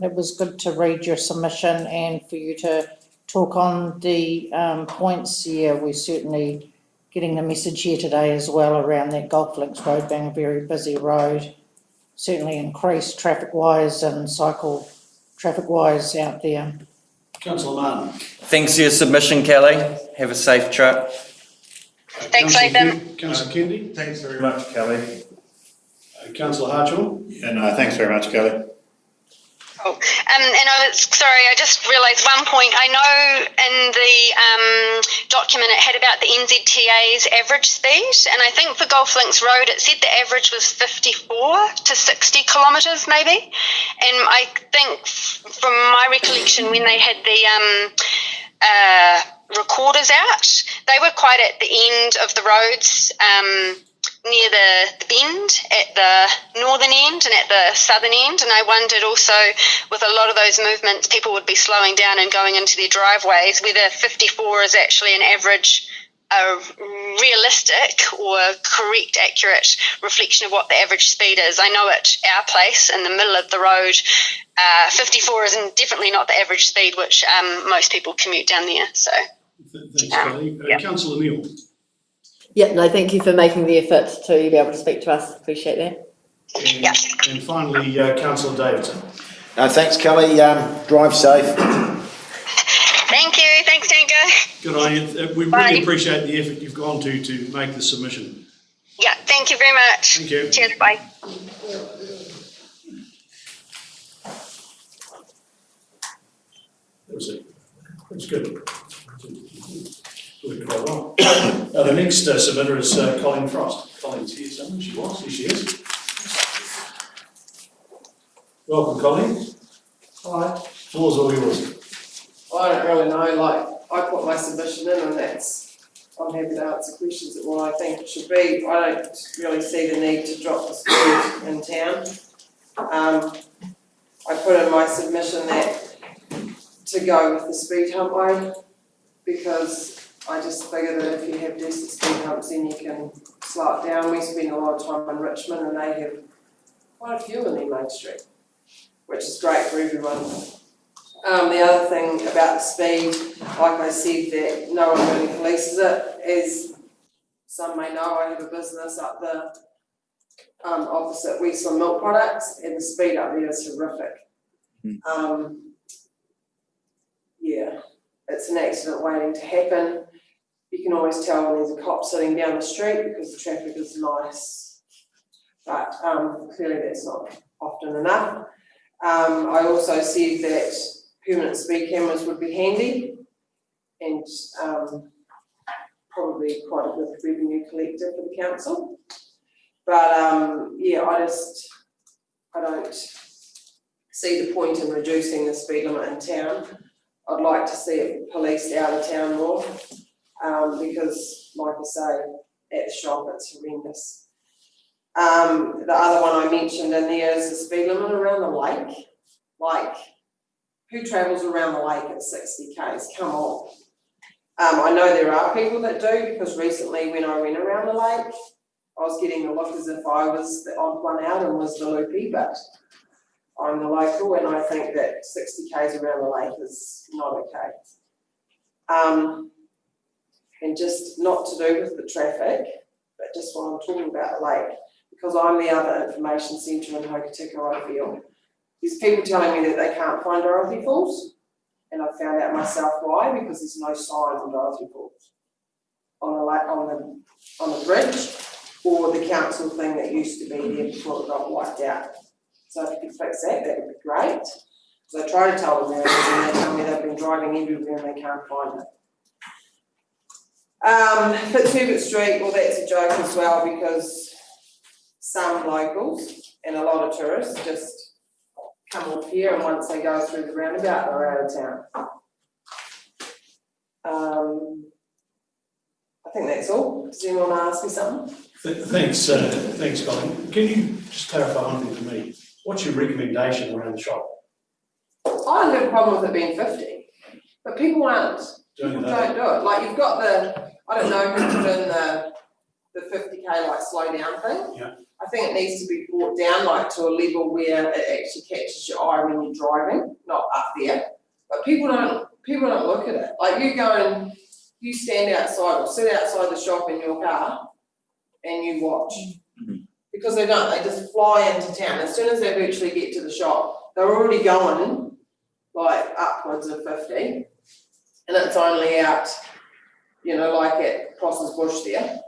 It was good to read your submission and for you to talk on the points. Yeah, we're certainly getting the message here today as well around that Golf Links Road being a very busy road. Certainly increased traffic-wise and cycle traffic-wise out there. Councillor Martin. Thanks for your submission, Kelly. Have a safe trip. Thanks, Latham. Councillor Kendi. Thanks very much, Kelly. Councillor Hartshorn. Yeah, no, thanks very much, Kelly. Cool. And I was sorry, I just realised one point. I know in the document it had about the NZTA's average speed, and I think for Golf Links Road it said the average was 54 to 60 kilometres maybe. And I think from my recollection when they had the recorders out, they were quite at the end of the roads. Near the bend at the northern end and at the southern end, and I wondered also with a lot of those movements people would be slowing down and going into their driveways whether 54 is actually an average realistic or correct, accurate reflection of what the average speed is. I know at our place in the middle of the road 54 is definitely not the average speed which most people commute down there. So thanks, Kelly. Councillor Neal. Yeah, no, thank you for making the effort to be able to speak to us. Appreciate that. And finally, Councillor Davidson. Thanks, Kelly. Drive safe. Thank you. Thanks, Tango. Good on you. We really appreciate the effort you've gone to make the submission. Yeah, thank you very much. Thank you. Cheers, bye. That was it. That's good. The next submitter is Colleen Frost. Colleen's here somewhere. She was. Here she is. Welcome, Colleen. Hi. Floor's all yours. I don't really know, I put my submission in and I'm happy to answer questions at what I think it should be. I don't really see the need to drop the speed in town. I put in my submission that to go with the speed hump way because I just figure that if you have decent speed humps then you can slow it down. We spend a lot of time in Richmond and they have quite a few in their main street, which is great for everyone. The other thing about the speed, like I said, that no one really polices it, as some may know, I have a business up the opposite Westland Milk Products, and the speed up there is horrific. Yeah, it's an accident waiting to happen. You can always tell when there's a cop sitting down the street because the traffic is nice, but clearly that's not often enough. I also said that permanent speed cameras would be handy and probably quite a good revenue collector for the council. But yeah, I don't see the point in reducing the speed limit in town. I'd like to see it policed out of town more because, like I say, at the shop it's horrendous. The other one I mentioned in there is the speed limit around the lake. Like, who travels around the lake at 60 k's? Come on. I know there are people that do because recently when I went around the lake, I was getting the look as if I was the odd one out and was the loopy, but I'm the local and I think that 60 k's around the lake is not okay. And just not to do with the traffic, but just what I'm talking about the lake, because I'm the other information centre in Hokitika, I feel. There's people telling me that they can't find Dorothy Falls, And I found out myself why, because there's no sign on Dorothy Falls. On the bridge, or the council thing that used to be there before it got wiped out. So if you could fix that, that would be great. So I try to tell them that, and they tell me they've been driving everywhere and they can't find it. Fitzherbert Street, well, that's a joke as well, because some locals and a lot of tourists just come off here, and once they go through the roundabout, they're out of town. I think that's all. Does anyone want to ask me something? Thanks, Colin. Can you just clarify one thing for me? What's your recommendation around the shop? I don't have a problem with it being 50, but people aren't. People don't do it. Like you've got I don't know who put in the 50k like slow down thing. Yeah. I think it needs to be brought down like to a level where it actually catches your eye when you're driving, not up there. But people don't look at it. Like you stand outside or sit outside the shop in your car and you watch. Because they just fly into town. As soon as they virtually get to the shop, they're already going like upwards of 50. And it's only out, like at Prosser's Bush there,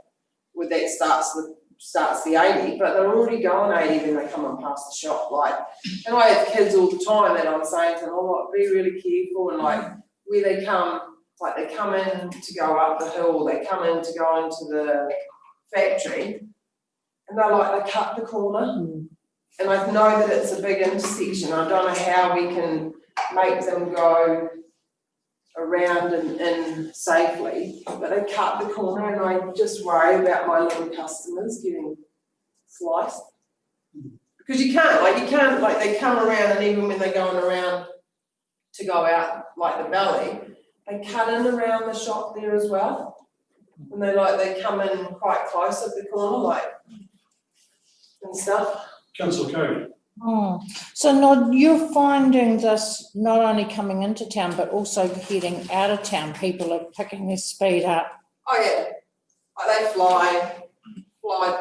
where that starts the 80, but they're already going 80 when they come and pass the shop. And I have kids all the time that I'm saying to them, be really careful, and where they come, they come in to go up the hill, they come in to go into the factory, and they cut the corner. And I know that it's a big intersection. I don't know how we can make them go around and in safely, but they cut the corner, and I just worry about my little customers getting sliced. Because you can't, they come around, and even when they're going around to go out the valley, they cut in around the shop there as well. And they come in quite close at the corner, and stuff. Councillor Cody. So Nod, you're finding this not only coming into town, but also heading out of town. People are picking their speed up. Oh yeah, they fly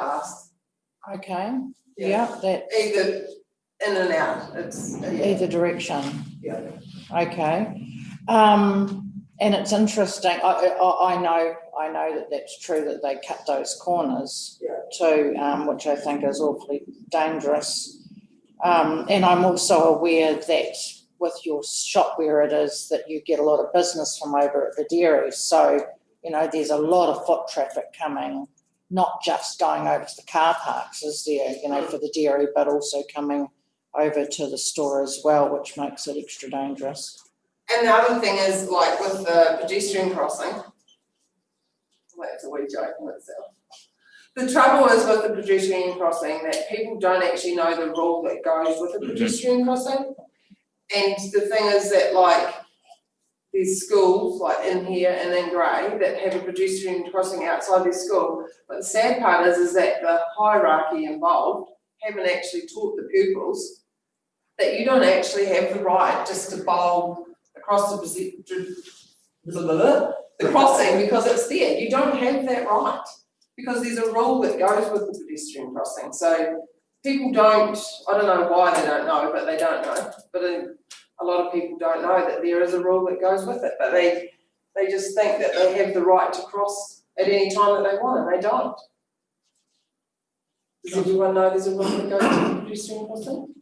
past. Okay. Yeah, that either in and out. It's either direction. Yeah. Okay. And it's interesting. I know that that's true, that they cut those corners too, which I think is awfully dangerous. And I'm also aware that with your shop where it is, that you get a lot of business from over at the dairy. So, there's a lot of foot traffic coming, not just going over to the car parks, is there, for the dairy, but also coming over to the store as well, which makes it extra dangerous. And the other thing is, with the pedestrian crossing, that's a wee joke in itself. The trouble is with the pedestrian crossing that people don't actually know the rule that goes with the pedestrian crossing. And the thing is that there's schools in here and in Grey that have a pedestrian crossing outside their school. But the sad part is that the hierarchy involved haven't actually taught the pupils that you don't actually have the right just to bowl across the crossing because it's there. You don't have that right, because there's a rule that goes with the pedestrian crossing. So people don't, I don't know why they don't know, but they don't know. But a lot of people don't know that there is a rule that goes with it, but they just think that they have the right to cross at any time that they want, and they don't. Does everyone know there's a rule that goes with the pedestrian crossing?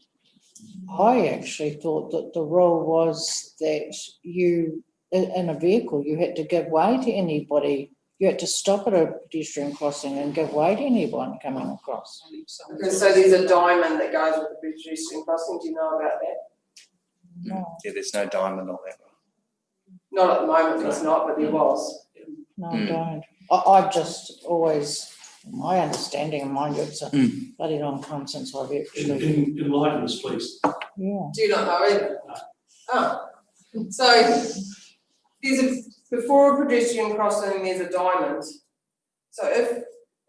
I actually thought that the rule was that you, in a vehicle, you had to give way to anybody. You had to stop at a pedestrian crossing and give way to anyone coming across. Because so there's a diamond that goes with the pedestrian crossing. Do you know about that? No. Yeah, there's no diamond on that. Not at the moment, there's not, but there was. No, I don't. I've just always, my understanding, and mind you, it's a bloody long time since I've actually. Enlighten us, please. Yeah. Do you not know either? Oh. So before a pedestrian crossing, there's a diamond. So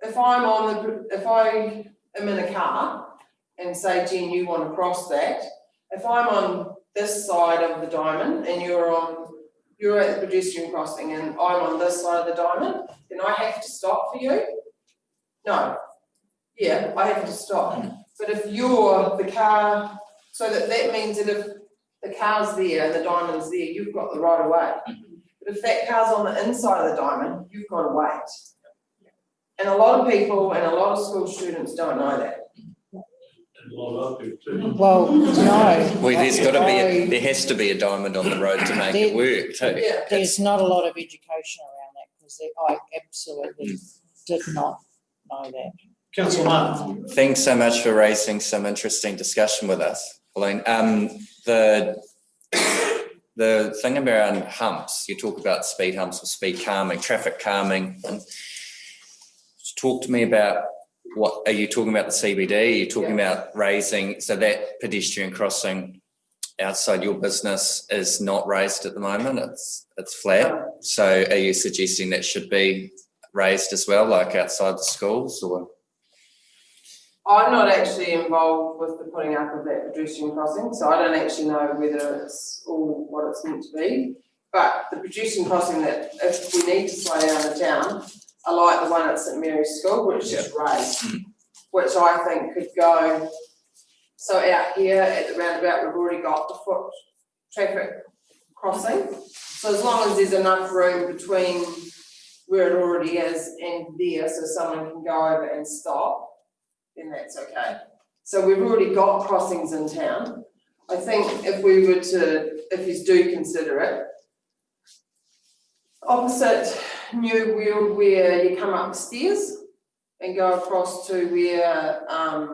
if I am in a car and say, Jen, you want to cross that, if I'm on this side of the diamond and you're at the pedestrian crossing and I'm on this side of the diamond, then I have to stop for you? No. Yeah, I have to stop. But if you're the car, so that means that if the car's there and the diamond's there, you've got the right of way. But if that car's on the inside of the diamond, you've got to wait. And a lot of people and a lot of school students don't know that. And a lot of other people too. Well, no. Well, there has to be a diamond on the road to make it work too. There's not a lot of education around that because I absolutely did not know that. Councillor Martin. Thanks so much for raising some interesting discussion with us, Pauline. The thing around humps, you talk about speed humps or speed calming, traffic calming. And talk to me about what, are you talking about the CBD? Are you talking about raising, so that pedestrian crossing outside your business is not raised at the moment, it's flat. So are you suggesting that should be raised as well, like outside the schools, or? I'm not actually involved with the putting up of that pedestrian crossing, so I don't actually know whether it's all what it's meant to be. But the pedestrian crossing that if we need to slow down the town, I like the one at St Mary's School, which is raised, which I think could go. So out here at the roundabout, we've already got the foot traffic crossing. So as long as there's enough room between where it already is and there, so someone can go over and stop, then that's okay. So we've already got crossings in town. I think if we were to, if you do consider it, opposite New Weald where you come up the stairs and go across to where I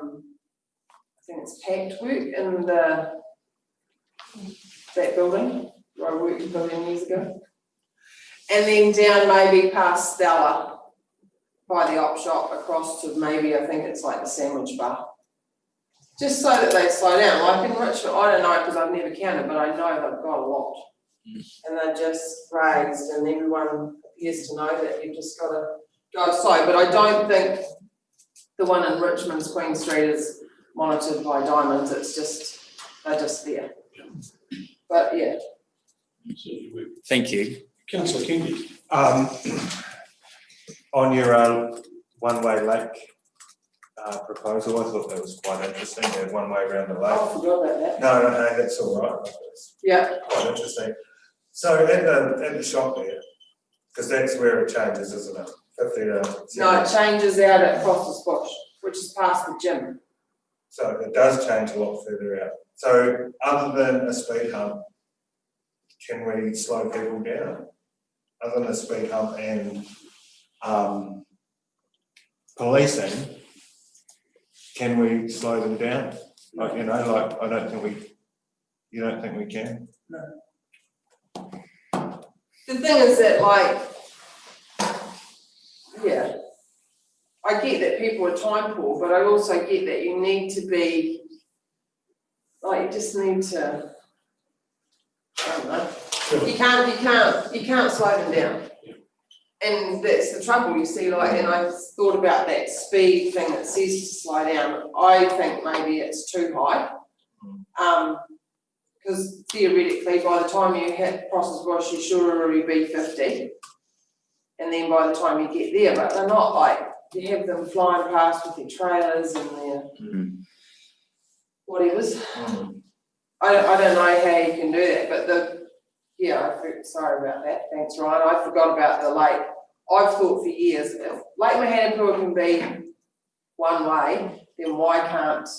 think it's Pact work in that building where I worked a billion years ago. And then down maybe past Stella by the op shop across to maybe, I think it's like the sandwich bar. Just so that they slow down. Like in Richmond, I don't know because I've never counted, but I know they've got a lot. And they're just raised and everyone appears to know that you've just got to go slow. But I don't think the one in Richmond's Queen Street is monitored by diamonds. It's just, they're just there. But yeah. Thank you. Councillor Kennedy. On your one-way lake proposal, I thought that was quite interesting, the one way around the lake. Oh, I forgot about that. No, that's all right. Yeah. Quite interesting. So at the shop there, because that's where it changes, isn't it? 50 to 70. No, it changes out at Foster's Bush, which is past the gym. So it does change a lot further out. So other than a speed hump, can we slow people down? Other than a speed hump and policing, can we slow them down? Like, you know, like I don't think we, you don't think we can? No. The thing is that, like, yeah, I get that people are time poor, but I also get that you need to be, like, you just need to, I don't know, you can't slow them down. And that's the trouble, you see, like, and I thought about that speed thing that says to slow down. I think maybe it's too high. Because theoretically, by the time you hit Foster's Bush, you should already be 50. And then by the time you get there, but they're not like, you have them flying past with their trailers and their whatevers. I don't know how you can do that, but sorry about that, thanks Ryan, I forgot about the lake. I've thought for years, if Lake Mahanapoua can be one way, then why can't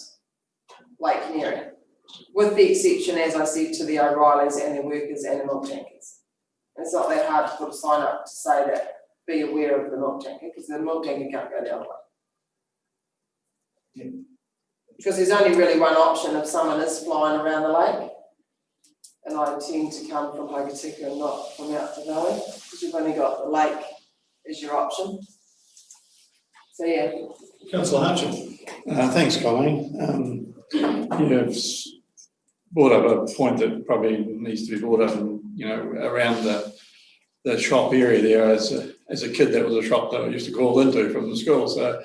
Lake Canary? With the exception, as I said, to the O'Reillys and their workers and the milk tankers. It's not that hard to put a sign up to say that, be aware of the milk tanker, because the milk tanker can't go the other way. Yeah. Because there's only really one option if someone is flying around the lake. And I tend to come from Hokitika and not from out the valley, because you've only got the lake as your option. So yeah. Councillor Hutchins. Thanks, Colleen. You've brought up a point that probably needs to be brought up, you know, around the shop area there. As a kid, that was a shop that I used to call into from the school. So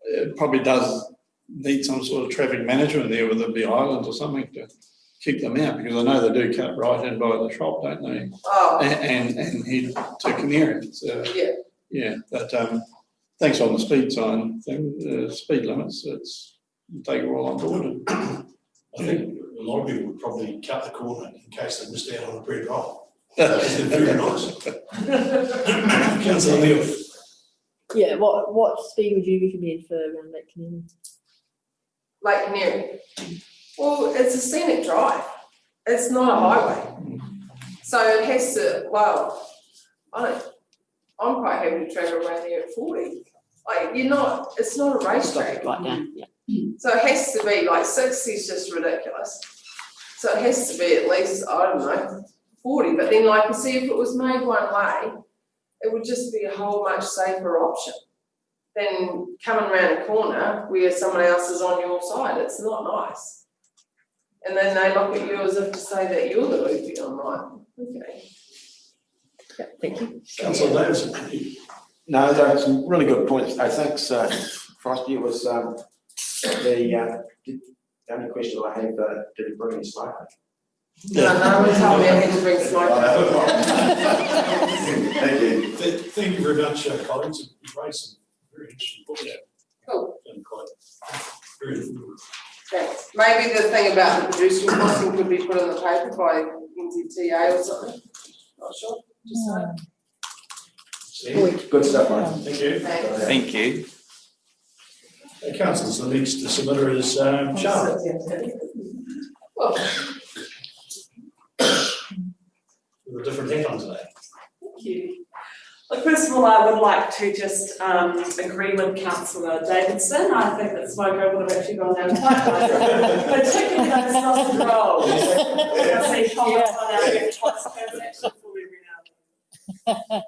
it probably does need some sort of traffic management there, whether it be islands or something to keep them out, because I know they do cut right in by the shop, don't they? Oh. And head to Canary. So, yeah. But thanks on the speed sign thing, speed limits. We'll take it all on board. I think a lot of people would probably cut the corner in case they missed out on a bread roll. Because they're very nice. Councillor Neil. Yeah, what speed would you recommend for around Lake Canary? Lake Canary. Well, it's a scenic drive. It's not a highway. So it has to, well, I'm quite happy to travel around there at 40. Like, it's not a racetrack. Right now, yeah. So it has to be, like 60 is just ridiculous. So it has to be at least, I don't know, 40. But then, like you see, if it was made one way, it would just be a whole much safer option than coming around a corner where someone else is on your side. It's not nice. And then they look at you as if to say that you're the loopy. I'm like, okay. Yeah, thank you. Councillor Davidson. No, there are some really good points. I think, Frosty, it was, the only question I had, did you bring any smoke? No one told me I had to bring smoke. Thank you. Thank you very much, colleagues. You've raised some very interesting points. Cool. And quite very informative. Thanks. Maybe the thing about the producing costing could be put in the paper by NZTA or something. Not sure. Just saying. Good stuff, mate. Thank you. Thanks. Thank you. Councillors, the next submitter is Charlotte. With a different hat on today. Thank you. Look, first of all, I would like to just agree with Councillor Davidson. I think that Smoko would have actually gone down quite well, particularly those sausage rolls. I see comments on our website, actually fully renowned.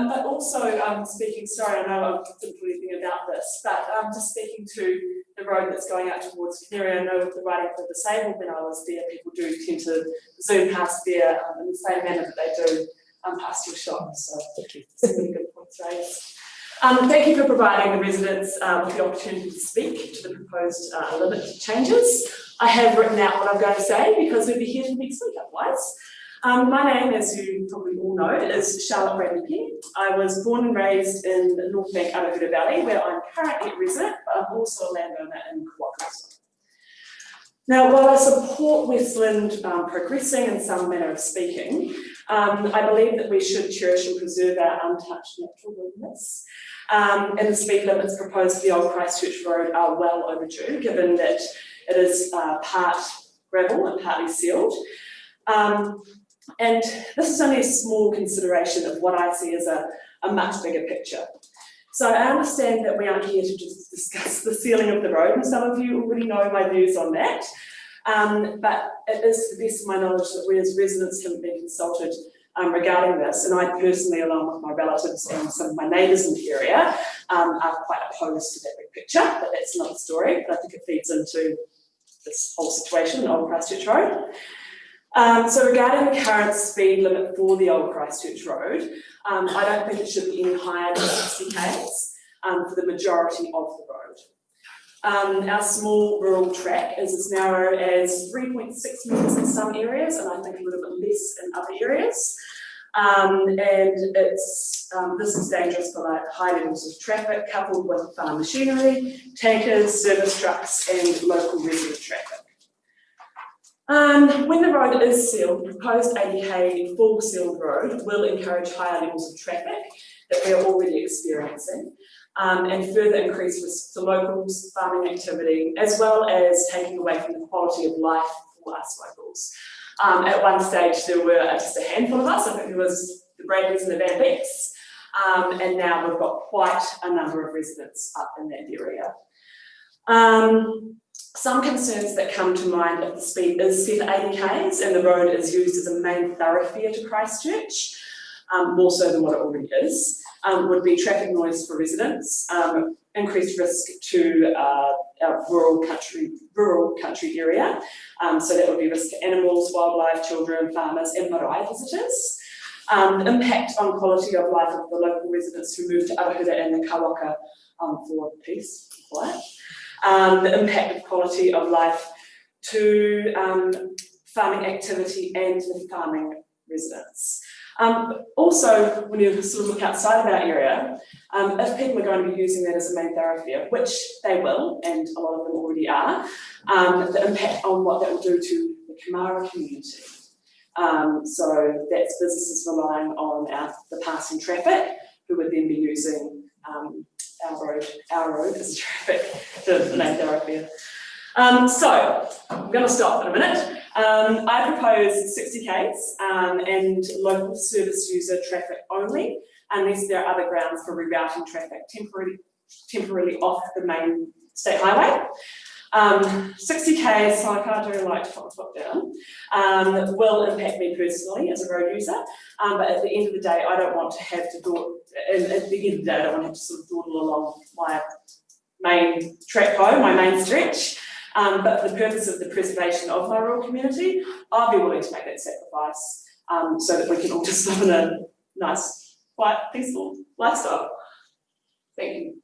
But also speaking, sorry, I know I didn't put anything about this, but just speaking to the road that's going out towards Canary, I know with the riding for the disabled when I was there, people do tend to zoom past there in the same manner that they do past your shop. So thank you. Some really good points raised. Thank you for providing the residents with the opportunity to speak to the proposed limit changes. I have written out what I'm going to say because we'll be here till next week otherwise. My name, as you probably all know, is Charlotte Bradley-Penny. I was born and raised in the North Bank Arahuta Valley, where I'm currently a resident, but I'm also a landowner in Kawakawa. Now, while I support Westland progressing in some manner of speaking, I believe that we should cherish and preserve our untouched natural wilderness. And the speed limits proposed for the Old Christchurch Road are well overdue, given that it is part gravel and partly sealed. And this is only a small consideration of what I see as a much bigger picture. So I understand that we aren't here to just discuss the sealing of the road, and some of you already know my views on that. But it is to the best of my knowledge that we as residents haven't been consulted regarding this, and I personally, along with my relatives and some of my neighbours in the area, are quite opposed to that big picture, but that's another story, but I think it feeds into this whole situation, Old Christchurch Road. So regarding the current speed limit for the Old Christchurch Road, I don't think it should be any higher than 60 k's for the majority of the road. Our small rural track is as narrow as 3.6 metres in some areas, and I think a little bit less in other areas. And this is dangerous for like high levels of traffic coupled with farm machinery, tankers, service trucks, and local resident traffic. When the road is sealed, the proposed 80k full sealed road will encourage higher levels of traffic that we are already experiencing, and further increase risk to locals, farming activity, as well as taking away from the quality of life for us locals. At one stage there were just a handful of us, I think there was the Bradleys and the Van Becks, and now we've got quite a number of residents up in that area. Some concerns that come to mind if the speed is set at 80 k's and the road is used as a main thoroughfare to Christchurch, more so than what it already is, would be traffic noise for residents, increased risk to our rural country area, so that would be risk to animals, wildlife, children, farmers and marae visitors. Impact on quality of life of the local residents who move to Arahuta and the Kawaka for peace and quiet. The impact of quality of life to farming activity and the farming residents. Also, when you sort of look outside of our area, if people are going to be using that as a main thoroughfare, which they will, and a lot of them already are, the impact on what that will do to the Kamara community. So that's businesses relying on the passing traffic, who would then be using our road as traffic, the main thoroughfare. So I'm going to stop for a minute. I propose 60 k's and local service user traffic only, unless there are other grounds for rerouting traffic temporarily off the main state highway. 60 k's, so I can't do like top down, will impact me personally as a road user, but at the end of the day, I don't want to have to at the end of the day, I don't want to have to sort of dawdle along my main track home, my main stretch. But for the purpose of the preservation of my rural community, I'll be willing to make that sacrifice so that we can all just live in a nice, quiet, peaceful lifestyle. Thank you.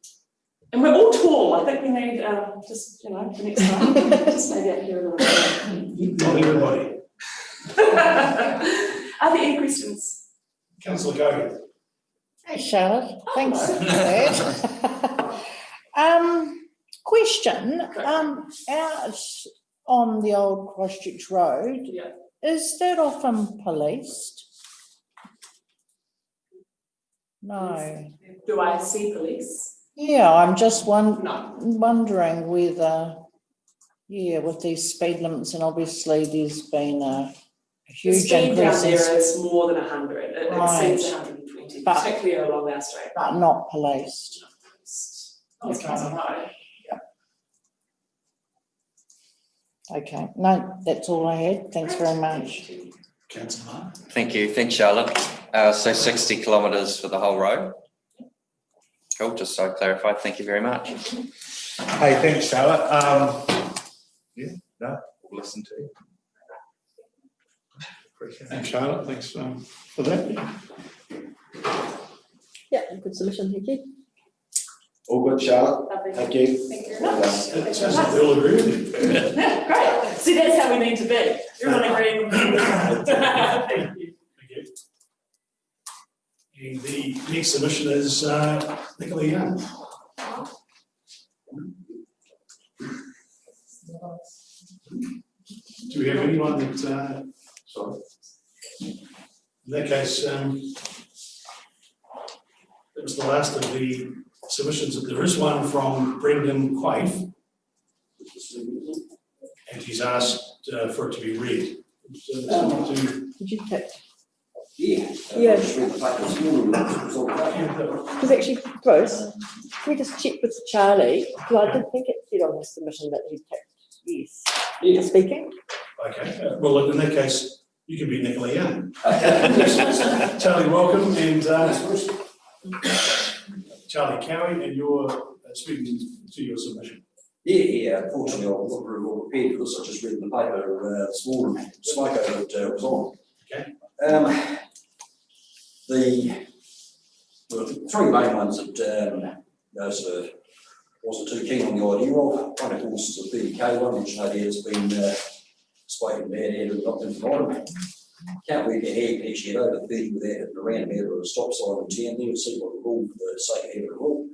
And we're all tall. I think we need just, the next time, just maybe up here a little bit. Not everybody. Are there any questions? Councillor Gogan. Hey Charlotte, thanks for that. Question, out on the old Christchurch Road, is that often policed? No. Do I see police? Yeah, I'm just wondering whether, with these speed limits, and obviously there's been a huge increase. The speed down there is more than 100, it exceeds 120, particularly along our street. But not policed. As far as I know. Okay, no, that's all I had. Thanks very much. Councillor Marr. Thank you. Thanks, Charlotte. So 60 kilometres for the whole road. Cool, just so I clarified. Thank you very much. Hey, thanks, Charlotte. We'll listen to you. Thanks, Charlotte. Thanks for that. Yeah, good submission, thank you. All good, Charlotte? Lovely. Thank you. Thank you very much. It sounds like they all agree with you. Yeah, great. See, that's how we need to be. Everyone agreeing with me. Thank you. And the next submission is Nicola Young. Do we have anyone that, sorry? In that case, that was the last of the submissions. There is one from Brendan Quaife, and he's asked for it to be read. So Did you take? Yeah. Yeah. Because actually, Bruce, can we just check with Charlie? Because I did think it said on the submission that he ticked yes. Yeah. Speaking. okay, well, in that case, you can be Nicola Young. Charlie, welcome, and Charlie Cowie, and you're speaking to your submission. Yeah, unfortunately, I wasn't very well prepared for this. I just read in the paper this morning, Smoko that was on. Okay. The three main ones that wasn't too keen on the idea of. One, of course, is the 30k one, which no doubt has been spoken bad at and not been provided. Can't work your head actually at over 30 without hitting a roundabout or a stop sign in town there to see what the rule for the sake of having a rule.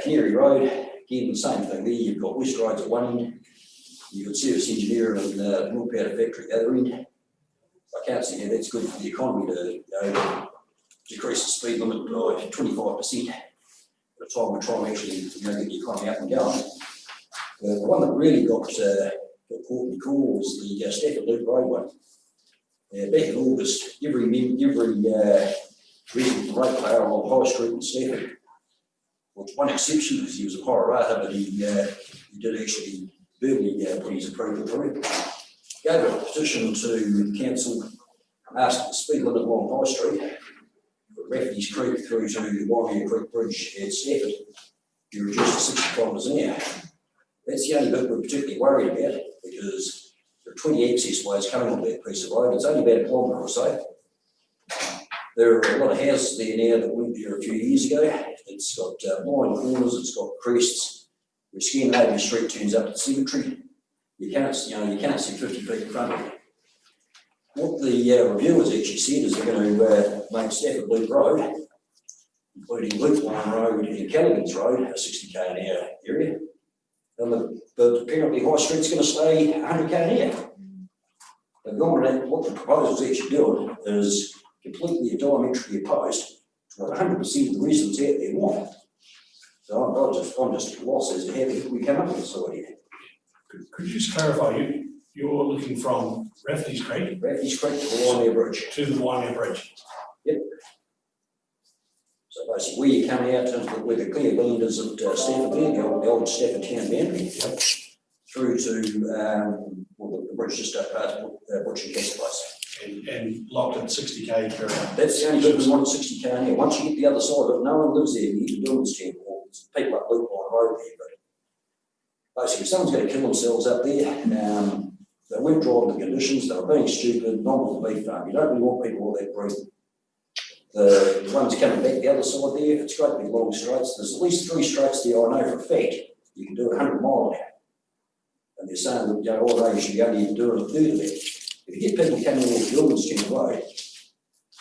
Canary Road, again, the same thing there. You've got West Roads at one end, you've got service engineering and milk powder factory at the other end. I can't see how that's good for the economy to decrease the speed limit by 25% at a time we're trying to actually get the economy up and going. The one that really got caught in the call was the Stafford Loop Road one. Back in August, every resident ratepayer on High Street in Stafford, with one exception because he was a Pararata, but he did actually verbally put his approval through. Gave a petition to council asking the speed limit along High Street, from Rafferty's Creek through to the Waimea Creek Bridge at Stafford, be reduced to 60 kilometres an hour. That's the only bit we're particularly worried about because there are 20 access ways coming on that piece of road. It's only about a kilometre or so. There are a lot of houses there now that weren't there a few years ago. It's got blind corners, it's got crests. Where Scandinavian Street turns up to the cemetery. You can't see 50 feet in front of you. what the reviewers actually said is they're going to make Stafford Loop Road, including Loop Line Road and Callaghan's Road, a 60k an hour area. And but apparently High Street's going to stay 100k an hour. They've gone and what the proposal's actually doing is completely diametrically opposed to what 100% of the residents out there want. So I'm just lost as to how we come up with this idea. Could you just clarify, you're looking from Rafferty's Creek? Rafferty's Creek to the Waimea Bridge. To the Waimea Bridge. Yep. So basically where you come out into where the clear land is at Stafford there, the old Stafford town boundary, through to well, the bridge just up past Butch and Cass place. And locked at 60k per hour. That's the only bit we want at 60k an hour. Once you get the other side of it, no one lives there, you need to do this town hall. There's people up Loop Line Road there, but basically if someone's going to kill themselves up there, they weren't driving the conditions, they were being stupid, not on the beef farm. You don't really want people all that breathing. The ones coming back the other side there, it's great big long straights. There's at least 3 straights there I know for a fact. You can do 100 mile an hour. And they're saying that, you know, all you should only do it a third of that. If you get people coming in off Gilman's Town Road,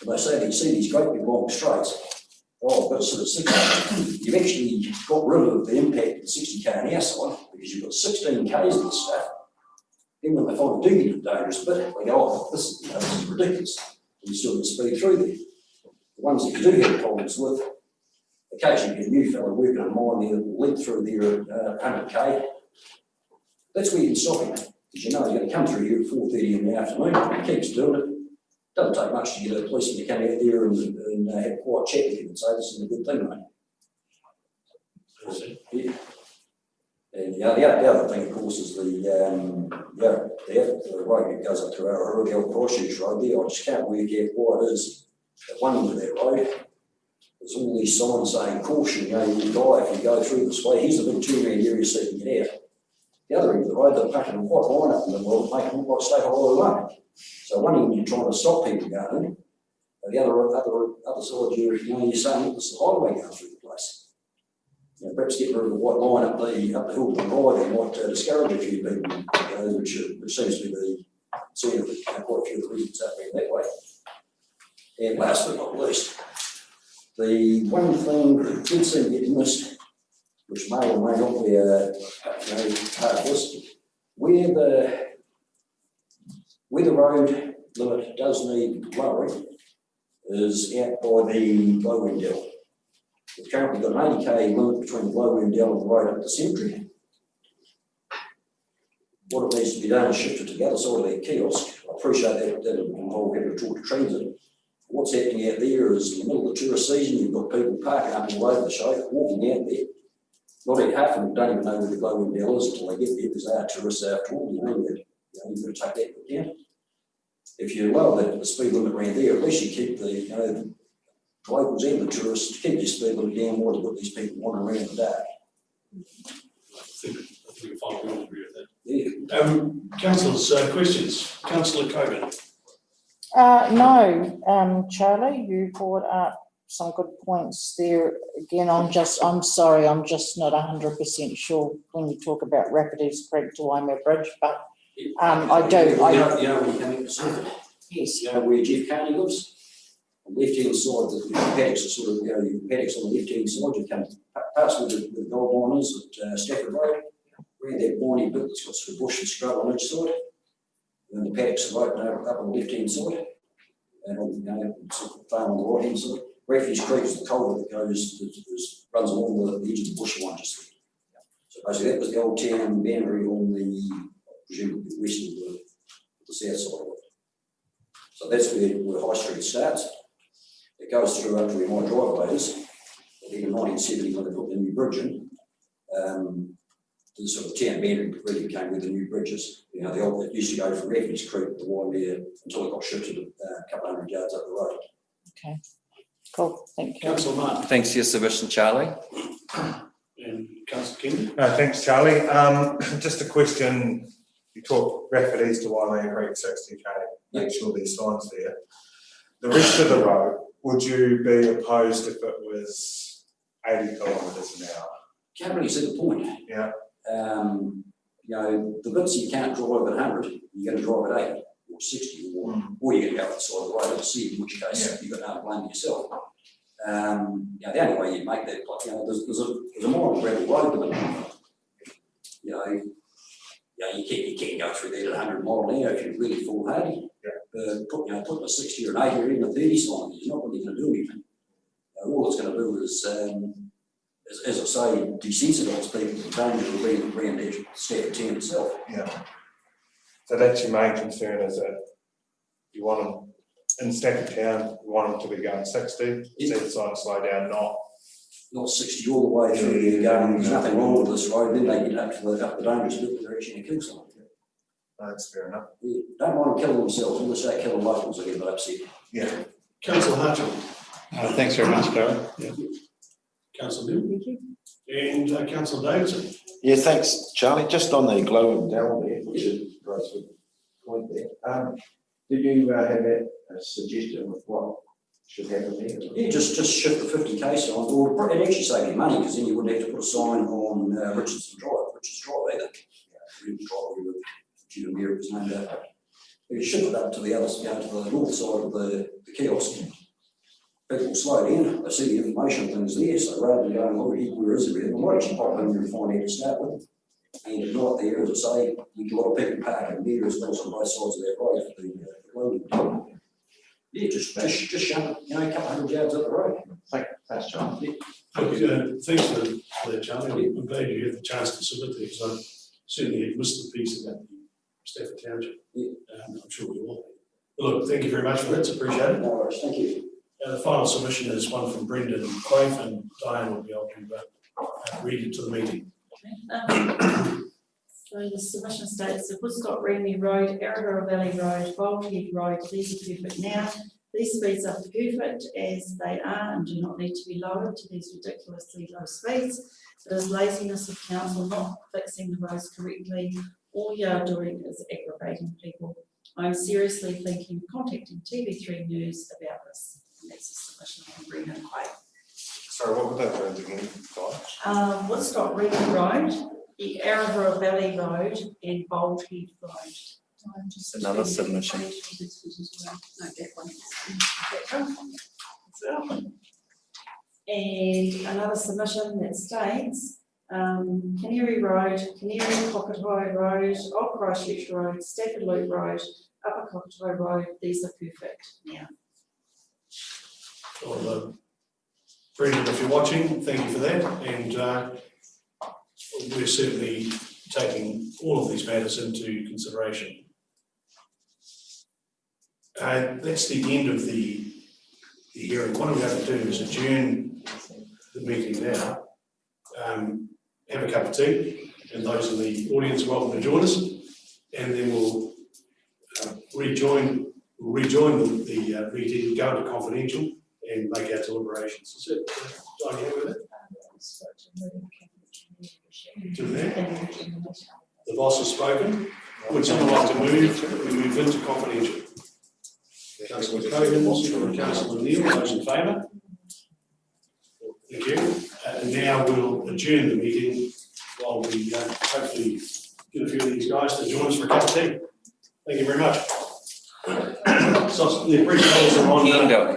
and they say they see these great big long straights, oh, but sort of 60, you've actually got rid of the impact of the 60k an hour side because you've got 16 k's of this stuff. Then when they find it do get dangerous bit, they go, oh, this is ridiculous. And you still get speed through there. The ones that you do have problems with, occasionally you get a new fellow working on mine there, leap through there at 100k. That's where you can stop him, because you know he's going to come through here at 4:30 in the afternoon. He keeps doing it. Doesn't take much to get a policeman to come out there and have a quiet chat with him and say, this is a good thing, mate. Yeah. And the other thing, of course, is the road that goes up to our old Christchurch Road there. I just can't work out why it is at one end of that road. There's all these signs saying caution, you know, you will die if you go through this way. Here's a big 2-man area so you can get out. The other end of the road, they're packing a white line up in the world, making it look like State Highway 1. So one end you're trying to stop people going in, and the other side you're saying this is the highway going through the place. You know, perhaps getting rid of the white line up the hill to the right might discourage a few people, you know, which seems to be the sort of quite a few of the reasons happening that way. And last but not least, the one thing that did seem to get missed, which may or may not be part of this, where the road limit does need lowering is out by the Glowworm Dell. We've currently got an 80k limit between the Glowworm Dell and the road up the cemetery. What it needs to be done is shifted to the other side of that kiosk. I appreciate that'll involve having to talk to transit. What's happening out there is in the middle of the tourist season, you've got people parking up all over the show, walking out there. Not even half of them don't even know where the Glowworm Dell is until they get there because they are tourists after all. You've got to take that into account. If you lower the speed limit around there, at least you keep the locals and the tourists to keep your speed limit down while you've got these people wandering around the dark. I think we all agree with that. Yeah. Councillors, questions? Councillor Cogan. No, Charlie, you brought up some good points there. Again, I'm just not 100% sure when you talk about Rafferty's Creek to Waimea Bridge, but I do. You know when you come into Stafford? Yes. You know where Jeff Carney lives? On the left-hand side, the paddocks are sort of, your paddocks on the left-hand side, you come past where the gold mine is at Stafford Road, around that windy bit that's got sort of bush and scrub on each side. And the paddocks are open up on the left-hand side, and on sort of farm on the right-hand side. Refuge Creek is the culvert that runs along the edge of the bush line just there. So basically that was the old town boundary on the, presumably west of the south side of it. So that's where High Street starts. It goes through up to where my driveway is. I think in 1970 when they put the new bridge in, the sort of town boundary really became with the new bridges. You know, it used to go from Refuge Creek to Waimea until it got shifted a couple hundred yards up the road. Okay. Cool, thank you. Councillor Martin. Thanks for your submission, Charlie. And Councillor Kennedy. No, thanks, Charlie. Just a question. You talk Rafferty's to Waimea Creek 60k. Make sure there's signs there. The rest of the road, would you be opposed if it was 80 kilometres an hour? Can't really see the point. Yeah. You know, the bits you can't drive at 100, you're going to drive at 80. or 60, or you can go outside the road and see, in which case you've got no blame yourself. The only way you make that, there's a mile gravel road, but you can go through there at 100 mile an hour if you're really foolhardy. Putting a 60 or an 80 or even a 30 sign is not really going to do anything. All it's going to do is, as I say, desensitise people to the danger of being around the Stafford town itself. Yeah. So that's your main concern, is that you want them in Stafford town, you want them to be going 60, decide to slow down, not 60 all the way through there going, there's nothing wrong with this road, then they get up the dangerous bit where they're actually going to kill someone. That's fair enough. Don't mind them killing themselves, unless they kill locals, they get upset. Yeah. Councillor Hutchell. Thanks very much, Gary. Councillor Lim. Thank you. And Councillor Davidson. Yeah, thanks, Charlie. Just on the glow and dell there, which is a great point there. Did you have a suggestion of what should happen there? Yeah, just shift the 50k sign, or it'd actually save you money, because then you wouldn't have to put a sign on Richardson Drive either. Judah Muir was named after. You shift it up to the other, to the north side of the kiosk. People slow down, they see the information things there, so rather than going, where is it? They might actually pop in there and find out to start with. And if not there, as I say, you got a lot of people parking there as well as on both sides of that road for the loading. Yeah, just shove it, a couple hundred yards up the road. Thanks, John. Thanks for that, Charlie. I'm glad you had the chance to submit there, because I certainly had missed the piece about the Stafford Township. I'm sure we will. Well, look, thank you very much for that, it's appreciated. No worries, thank you. The final submission is one from Brendan Quaife, and Diane will be able to read it to the meeting. So the submission states that Woodstock Remy Road, Arabella Valley Road, Bolthead Road, these are perfect now. These speeds are perfect as they are and do not need to be lowered to these ridiculously low speeds. It is laziness of council not fixing the roads correctly. All you are doing is aggravating people. I'm seriously thinking of contacting TV3 News about this. And that's a submission from Brendan Quaife. Sorry, what were those roads again, guys? Woodstock Remy Road, the Arabella Valley Road, and Bolthead Road. Another submission. And another submission that states Canary Road, Canary Cockatoy Road, Old Christchurch Road, Stafford Loop Road, Upper Cockatoy Road, these are perfect now. Well, Brendan, if you're watching, thank you for that, and we're certainly taking all of these matters into consideration. That's the end of the hearing. What I'm going to do is adjourn the meeting now, have a cup of tea, and those in the audience are welcome to join us, and then we'll rejoin the meeting, go into confidential, and make our deliberations. Is it? Do I hear with it? To that? The boss has spoken. Would someone like to move into confidential? Councillor Cogan, Councillor Neil, those in favour? Thank you. And now we'll adjourn the meeting while we hopefully get a few of these guys to join us for a cup of tea. Thank you very much. So the appreciations are on.